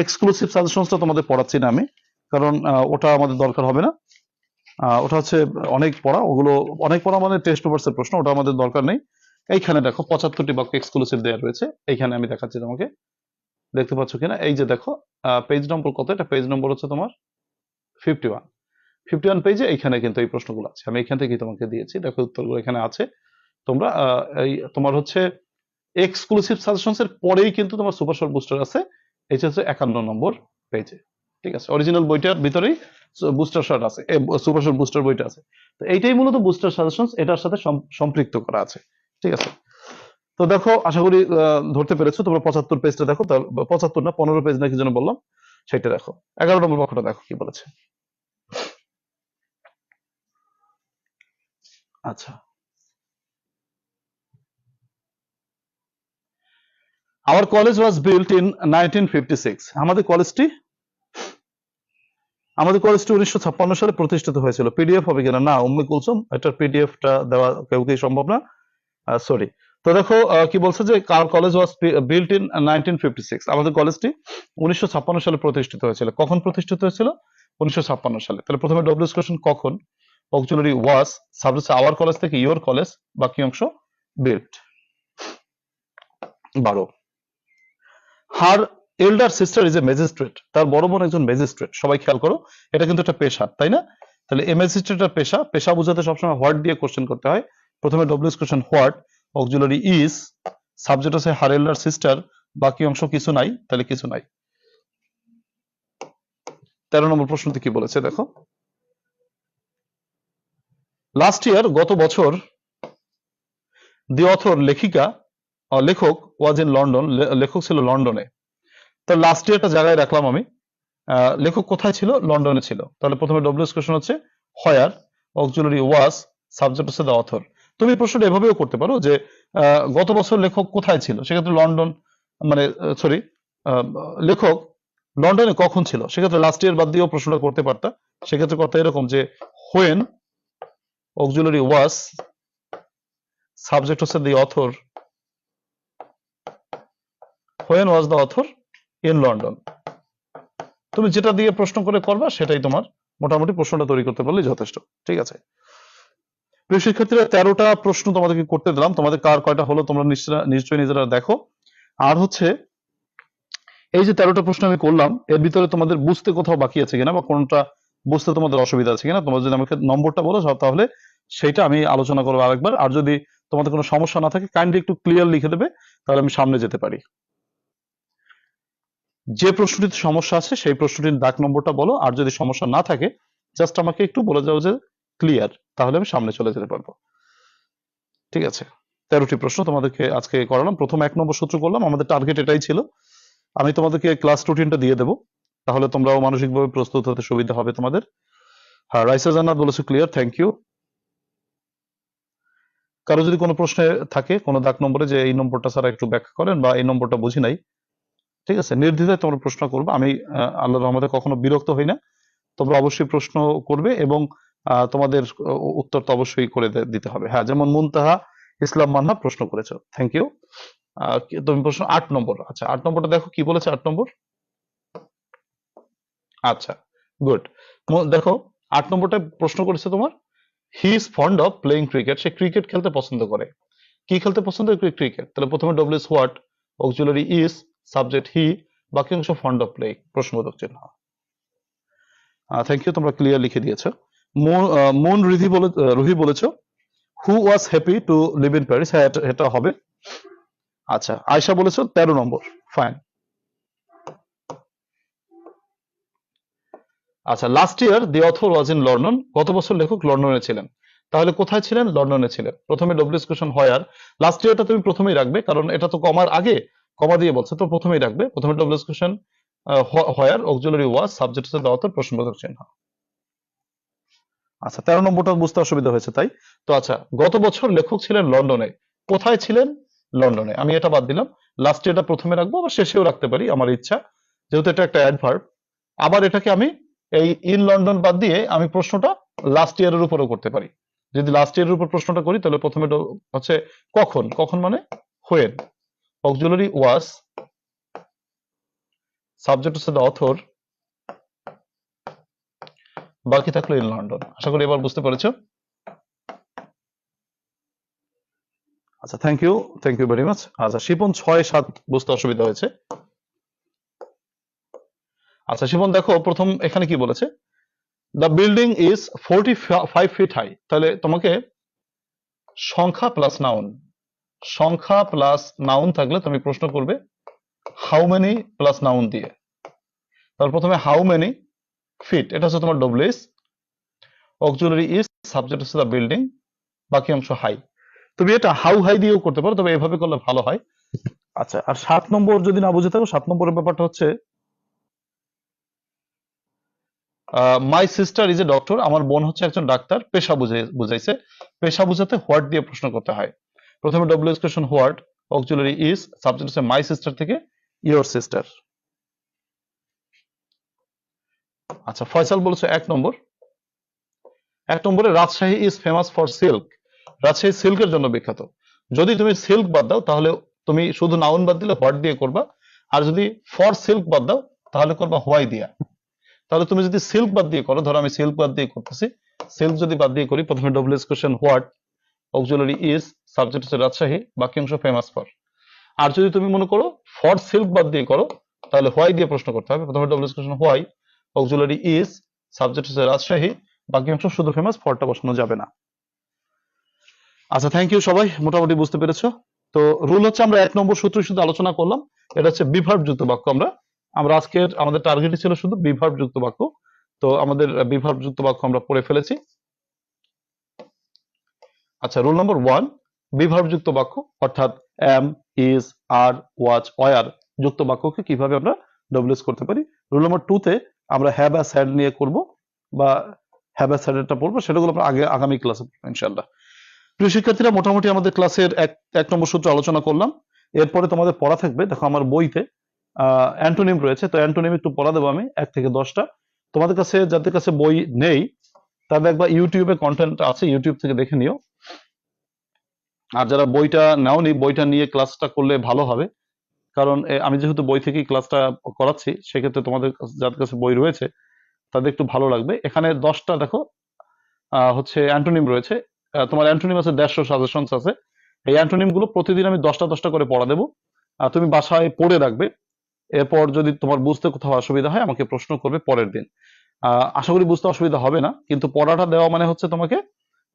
এক্সক্লুসিভ সাজেশনসটা তোমাদের পড়াচ্ছি না আমি, কারণ ওটা আমাদের দরকার হবে না। ওটা হচ্ছে অনেক পড়া, ওগুলো অনেক পড়া মানে টেস্ট পেপারস এর প্রশ্ন, ওটা আমাদের দরকার নেই। এইখানে দেখো 75টি বাক্য এক্সক্লুসিভ দেওয়া রয়েছে, এইখানে আমি দেখাচ্ছি তোমাকে, দেখতে পাচ্ছ কিনা? এই যে দেখো পেজ নম্বর কত, এটা পেজ নম্বর হচ্ছে তোমার 51। 51 পেজে এইখানে কিন্তু এই প্রশ্নগুলো আছে, আমি এখান থেকেই তোমাকে দিয়েছি, দেখো উত্তরগুলো এখানে আছে। তোমরা এই তোমার হচ্ছে এক্সক্লুসিভ সাজেশনস এর পরেই কিন্তু তোমার সুপার শর্ট বুস্টার আছে, এই হচ্ছে 51 নম্বর পেজে। ঠিক আছে, অরিজিনাল বইটার ভিতরেই বুস্টার শর্ট আছে, সুপার শর্ট বুস্টার বইটা আছে। তো এইটাই মূলত বুস্টার সাজেশনস, এটার সাথে সম্পৃক্ত করা আছে। ঠিক আছে, তো দেখো আশা করি ধরতে পেরেছো। তোমরা 75 পেজটা দেখো, 75 না 15 পেজ না কি যেন বললাম, সেটা দেখো। 11 নম্বর পক্ষটা দেখো কি বলেছে। আচ্ছা, our college was built in 1956। আমাদের কলেজটি 1956 সালে প্রতিষ্ঠিত হয়েছিল। পিডিএফ হবে কিনা? না উম্মে কুলসুম, এটার পিডিএফটা দেওয়া কেউকেই সম্ভব না, সরি। তো দেখো কি বলছে যে কার কলেজ ওয়াজ বিল্ট ইন 1956, আমাদের কলেজটি 1956 সালে প্রতিষ্ঠিত হয়েছিল। কখন প্রতিষ্ঠিত হয়েছিল? 1956 সালে। তাহলে প্রথমে ডব্লিউএস কোশ্চেন কখন, auxiliary was, subject our college থেকে ইওর কলেজ, বাকি অংশ built. 12, her elder sister is a magistrate, তার বড় বোন একজন ম্যাজিস্ট্রেট। সবাই খেয়াল করো, এটা কিন্তু একটা পেশা, তাই না? তাহলে এ ম্যাজিস্ট্রেটের পেশা, পেশা বোঝাতে সবসময় হোয়াট দিয়ে কোশ্চেন করতে হয়। প্রথমে W S question what, auxiliary is, subject আছে হার এল্ডার সিস্টার, বাকি অংশ কিছু নাই, তাহলে কিছু নাই। 13 নম্বর প্রশ্নটি কি বলেছে দেখো, লাস্ট ইয়ার, গত বছর, দি অথর, লেখিকা লেখক, ওয়াজ ইন লন্ডন, লেখক ছিল লন্ডনে। তো লাস্ট ইয়ারটা জায়গায় রাখলাম আমি, লেখক কোথায় ছিল? লন্ডনে ছিল। তাহলে প্রথমে ডব্লিউএস কোশ্চেন হচ্ছে হোয়ার, অক্সিলারি ওয়াজ, সাবজেক্ট হচ্ছে দ্য অথর। তুমি প্রশ্নটা এভাবেও করতে পারো যে গত বছর লেখক কোথায় ছিল, সেক্ষেত্রে লন্ডন, মানে সরি, লেখক লন্ডনে কখন ছিল, সেক্ষেত্রে লাস্ট ইয়ার বাদ দিয়েও প্রশ্নটা করতে পারতা। সেক্ষেত্রে কথা এরকম যে হোয়েন, অক্সিলারি ওয়াজ, সাবজেক্ট হচ্ছে দি author, when was the author in London. তুমি যেটা দিয়ে প্রশ্ন করে করবা সেটাই তোমার মোটামুটি প্রশ্নটা তৈরি করতে পারলেই যথেষ্ট। ঠিক আছে প্রিয় শিক্ষার্থীরা, 13টা প্রশ্ন তোমাদেরকে করতে দিলাম, তোমাদের কার কয়টা হলো তোমরা নিশ্চয়ই নিজেরা দেখো। আর হচ্ছে এই যে 13টা প্রশ্ন আমি করলাম, এর ভিতরে তোমাদের বুঝতে কোথাও বাকি আছে কিনা বা কোনটা বুঝতে তোমাদের অসুবিধা আছে কিনা, তোমরা যদি আমাকে নম্বরটা বলো তাহলে সেটা আমি আলোচনা করবো আরেকবার। আর যদি তোমাদের কোনো সমস্যা না থাকে কাইন্ডলি একটু ক্লিয়ার লিখে দেবে, তাহলে আমি সামনে যেতে পারি। যে প্রশ্নটিতে সমস্যা আছে সেই প্রশ্নটির দাগ নম্বরটা বলো, আর যদি সমস্যা না থাকে জাস্ট আমাকে একটু বলে যাও যে ক্লিয়ার, তাহলে আমি সামনে চলে যেতে পারবো। ঠিক আছে, 13টি প্রশ্ন তোমাদেরকে আজকে করালাম। প্রথম 1 নম্বর সূত্র করলাম, আমাদের টার্গেট এটাই ছিল। আমি তোমাদেরকে ক্লাস রুটিনটা দিয়ে দেবো, তাহলে তোমরাও মানসিকভাবে প্রস্তুত হতে সুবিধা হবে তোমাদের। হ্যাঁ, রাইসা জান্নাত বলেছো ক্লিয়ার, থ্যাংক ইউ। কারো যদি কোনো প্রশ্নে থাকে কোনো দাগ নম্বরে যে এই নম্বরটা স্যার একটু ব্যাখ্যা করেন বা এই নম্বরটা বুঝি নাই, ঠিক আছে, নির্দ্বিধায় তোমরা প্রশ্ন করবে। আমি আল্লাহর রহমতে কখনো বিরক্ত হই না, তোমরা অবশ্যই প্রশ্ন করবে এবং তোমাদের উত্তর তো অবশ্যই করে দিতে হবে। হ্যাঁ, যেমন মুনতাহা ইসলাম মান্না প্রশ্ন করেছো, থ্যাংক ইউ। তুমি প্রশ্ন 8 নম্বর, আচ্ছা 8 নম্বরটা দেখো কি বলেছে 8 নম্বর। আচ্ছা গুড, দেখো 8 নম্বরটা প্রশ্ন করেছে তোমার, হি is fond of playing cricket, সে ক্রিকেট খেলতে পছন্দ করে। কি খেলতে পছন্দ করে? ক্রিকেট। তাহলে প্রথমে WS what, auxiliary is, subject he, বাকি অংশ ফন্ড অফ প্লেইং, প্রশ্নবোধক চিহ্ন। থ্যাংক ইউ, তোমরা ক্লিয়ার লিখে দিয়েছো। মুন রুহি বলেছো who was happy to live in Paris, হ্যাঁ এটা হবে। আচ্ছা আয়শা বলেছো 13 নম্বর, ফাইন। আচ্ছা last year the author was in London, গত বছর লেখক লন্ডনে ছিলেন। তাহলে কোথায় ছিলেন? লন্ডনে ছিলেন। প্রথমে ডব্লিউএস কোশ্চেন হোয়ার, লাস্ট ইয়ারটা তুমি প্রথমেই রাখবে কারণ এটা তো কমার আগে, কমা দিয়ে বলছে তো প্রথমেই রাখবে। প্রথমে W S question where, auxiliary was, subject হচ্ছে দ্য অথর, প্রশ্নবোধক চিহ্ন। আচ্ছা, 13 নম্বরটা বুঝতে অসুবিধা হয়েছে তাই তো। আচ্ছা, গত বছর লেখক ছিলেন লন্ডনে। কোথায় ছিলেন? লন্ডনে। আমি এটা বাদ দিলাম, লাস্টে এটা প্রথমে রাখবো, আবার শেষেও রাখতে পারি, আমার ইচ্ছা, যেহেতু এটা একটা অ্যাডভার্ব। আবার এটাকে আমি এই ইন লন্ডন বাদ দিয়ে আমি প্রশ্নটা লাস্ট ইয়ারের উপরেও করতে পারি। যদি লাস্ট ইয়ারের উপর প্রশ্নটা করি তাহলে প্রথমে হচ্ছে কখন, কখন মানে হোয়েন, অক্সিলারি ওয়াজ, সাবজেক্ট হচ্ছে দ্য অথর, বাকি থাকলো ইন লন্ডন। আশা করি এবার বুঝতে পেরেছো। আচ্ছা, থ্যাংক ইউ ভেরি মাচ। আচ্ছা, শিপন 6-7 বুঝতে অসুবিধা হয়েছে। আচ্ছা শিপন, দেখো প্রথম এখানে কি বলেছে, the building is 45 feet high. তাহলে তোমাকে সংখ্যা প্লাস নাউন, সংখ্যা প্লাস নাউন থাকলে তুমি প্রশ্ন করবে হাউ মেনি প্লাস নাউন দিয়ে। তাহলে প্রথমে হাউ মেনি ফিট, এটা হচ্ছে তোমার ডব্লিউএস, অক্সিলারি ইজ, সাবজেক্ট হচ্ছে দ্য বিল্ডিং, বাকি অংশ হাই। তুমি এটা হাউ হাই দিয়েও করতে পারো, তবে এভাবে করলে ভালো হয়। আচ্ছা, আর 7 নম্বর যদি না বুঝে থাকো, 7 নম্বরের ব্যাপারটা হচ্ছে my sister is a doctor, আমার বোন হচ্ছে একজন ডাক্তার। পেশা বুঝাইছে, পেশা বুঝাতে হোয়াট দিয়ে প্রশ্ন করতে হয়। প্রথমে WS question what, auxiliary is, subject হচ্ছে মাই সিস্টার থেকে ইয়োর সিস্টার। আচ্ছা, ফয়সাল বলেছে 1 নম্বর, 1 নম্বরে Rajshahi is famous for silk, Rajshahi সিল্কের জন্য বিখ্যাত। যদি তুমি সিল্ক বাদ দাও তাহলে তুমি শুধু নাউন বাদ দিলে হোয়াট দিয়ে করবা, আর যদি ফর সিল্ক বাদ দাও তাহলে করবা হোয়াই দিয়া। তাহলে তুমি যদি সিল্ক বাদ দিয়ে করো, ধরো আমি সিল্ক বাদ দিয়ে করতেছি, সিল্ক যদি বাদ দিয়ে করি, প্রথমে WS question what, auxiliary is, subject হচ্ছে রাজশাহী, বাকি অংশ ফেমাস ফর। আর যদি তুমি মনে করো ফর সিল্ক বাদ দিয়ে করো, তাহলে হোয়াই দিয়ে প্রশ্ন করতে হবে। প্রথমে WS question why, auxiliary is, subject হচ্ছে রাজশাহী, বাকি অংশ শুধু ফেমাস, ফরটা বসানো যাবে না। আচ্ছা, থ্যাংক ইউ সবাই, মোটামুটি বুঝতে পেরেছো। তো রুল হচ্ছে আমরা 1 নম্বর সূত্র শুধু আলোচনা করলাম, এটা হচ্ছে বিভার্ব যুক্ত বাক্য। আমরা আজকের আমাদের টার্গেটই ছিল শুধু বিভার্ব যুক্ত বাক্য। তো আমাদের বিভার্ব যুক্ত বাক্য আমরা পড়ে ফেলেছি। আচ্ছা, রুল নম্বর 1, বিভার্ব যুক্ত বাক্য অর্থাৎ am, is, are, was, were যুক্ত বাক্যকে কিভাবে আমরা ডব্লিউএস করতে পারি। রুল নম্বর 2 তে আমরা হ্যাভ অ্যাজ হ্যাড নিয়ে করব, বা হ্যাভ অ্যাজ হ্যাড এটা পড়বো, সেটাগুলো আমরা আগামী ক্লাসে পড়বো ইনশাআল্লাহ। প্রিয় শিক্ষার্থীরা, মোটামুটি আমাদের ক্লাসের এক নম্বর সূত্র আলোচনা করলাম। এরপরে তোমাদের পড়া থাকবে, দেখো আমার বইতে অ্যান্টোনিম রয়েছে, তো অ্যান্টোনিম একটু পড়া দেবো আমি 1 থেকে 10টা। তোমাদের কাছে যাদের কাছে বই নেই তাদের একবার ইউটিউবে কন্টেন্ট আছে, ইউটিউব থেকে দেখে নিও। আর যারা বইটা নাওনি, বইটা নিয়ে ক্লাসটা করলে ভালো হবে, কারণ আমি যেহেতু বই থেকেই ক্লাসটা করাচ্ছি, সেক্ষেত্রে তোমাদের যাদের কাছে বই রয়েছে তাদের একটু ভালো লাগবে। এখানে 10টা দেখো হচ্ছে অ্যান্টোনিম রয়েছে। তোমার অ্যান্টোনিম আছে 150 সাজেশনস আছে। এই অ্যান্টোনিম গুলো প্রতিদিন আমি 10টা করে পড়া দেবো, তুমি বাসায় পড়ে রাখবে। এরপর যদি তোমার বুঝতে কোথাও অসুবিধা হয় আমাকে প্রশ্ন করবে পরের দিন। আশা করি বুঝতে অসুবিধা হবে না, কিন্তু পড়াটা দেওয়া মানে হচ্ছে তোমাকে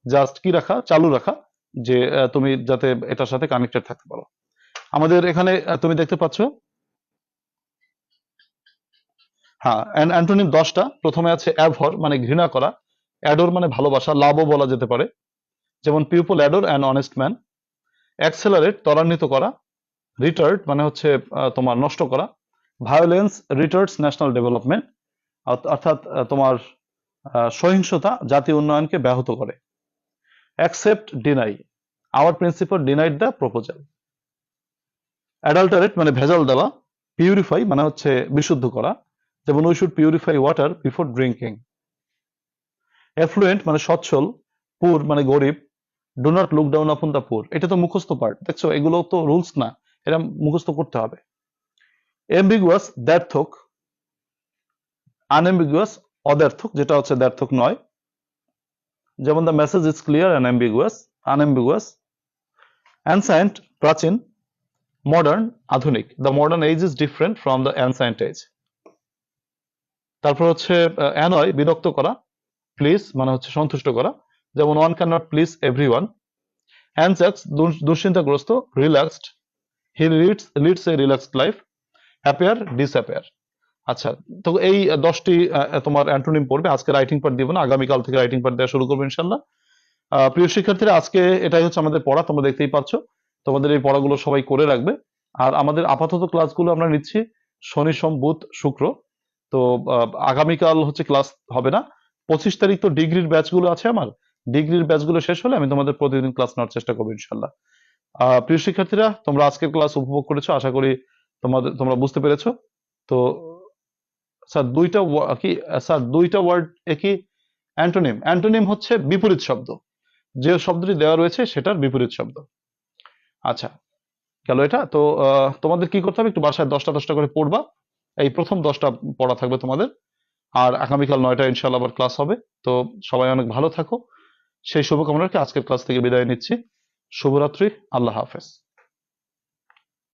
জাস্ট কি রাখা, চালু রাখা, যে তুমি যাতে এটার সাথে কানেক্টেড থাকতে পারো। আমাদের এখানে তুমি দেখতে পাচ্ছ, হ্যাঁ, অ্যান্টোনিম 10টা। প্রথমে আছে অ্যাভর মানে ঘৃণা করা, অ্যাডোর মানে ভালোবাসা, লাভও বলা যেতে পারে, যেমন people adore an honest man. Accelerate ত্বরান্বিত করা, রিটার্ড মানে হচ্ছে তোমার নষ্ট করা, ভায়োলেন্স রিটার্ডস ন্যাশনাল ডেভেলপমেন্ট, অর্থাৎ তোমার সহিংসতা জাতীয় উন্নয়নকে ব্যাহত করে। Accept deny, our principal denied the proposal. Adulterate মানে ভেজাল দেওয়া। পিউরিফাই মানে হচ্ছে বিশুদ্ধ করা, যেমন we should purify water before drinking. Affluent মানে সচ্ছল, পুর মানে গরিব, do not look down upon the poor. এটা তো মুখস্থ পার্ট, দেখছো এগুলো তো রুলস না, এটা মুখস্থ করতে হবে। এম্বিগুয়াস দ্ব্যর্থক, আনএম্বিগুয়াস অদ্ব্যর্থক, যেটা হচ্ছে দ্ব্যর্থক নয়, যেমন the message is clear and unambiguous. Ancient প্রাচীন, মডার্ন আধুনিক, the modern age is different from the ancient age. তারপর হচ্ছে অ্যানয় বিরক্ত করা, প্লিজ মানে হচ্ছে সন্তুষ্ট করা, যেমন one can not please everyone. Anxious দুশ্চিন্তাগ্রস্ত, relaxed, he leads a relaxed life. Happier disappear. আচ্ছা, তো এই 10টি তোমার অ্যান্টোনিম পড়বে। আজকে রাইটিং পার্ট দিব না, আগামীকাল থেকে রাইটিং পার্ট দেওয়া শুরু করবো ইনশাল্লাহ। প্রিয় শিক্ষার্থীরা, আজকে এটাই হচ্ছে আমাদের পড়া, তোমরা দেখতেই পাচ্ছ। তোমাদের এই পড়াগুলো সবাই করে রাখবে। আর আমাদের আপাতত ক্লাসগুলো আমরা নিচ্ছি শনি, সোম, বুধ, শুক্র। তো আগামীকাল হচ্ছে ক্লাস হবে না, 25 তারিখ তো ডিগ্রির ব্যাচগুলো আছে আমার, ডিগ্রির ব্যাচগুলো শেষ হলে আমি তোমাদের প্রতিদিন ক্লাস নেওয়ার চেষ্টা করবো ইনশাল্লাহ। প্রিয় শিক্ষার্থীরা, তোমরা আজকের ক্লাস উপভোগ করেছো, আশা করি তোমরা বুঝতে পেরেছো। তো স্যার দুইটা ওয়ার্ড একই অ্যান্টোনিম। অ্যান্টোনিম হচ্ছে বিপরীত শব্দ, যে শব্দটি দেওয়া রয়েছে সেটার বিপরীত শব্দ। আচ্ছা, গেল এটা। তো তোমাদের কি করতে হবে, একটু বাসায় 10টা করে পড়বা। এই প্রথম 10টা পড়া থাকবে তোমাদের, আর আগামীকাল 9টায় ইনশাল্লাহ আবার ক্লাস হবে। তো সবাই অনেক ভালো থাকো, সেই শুভকামনা রেখে আজকের ক্লাস থেকে বিদায় নিচ্ছি। শুভরাত্রি, আল্লাহ হাফেজ।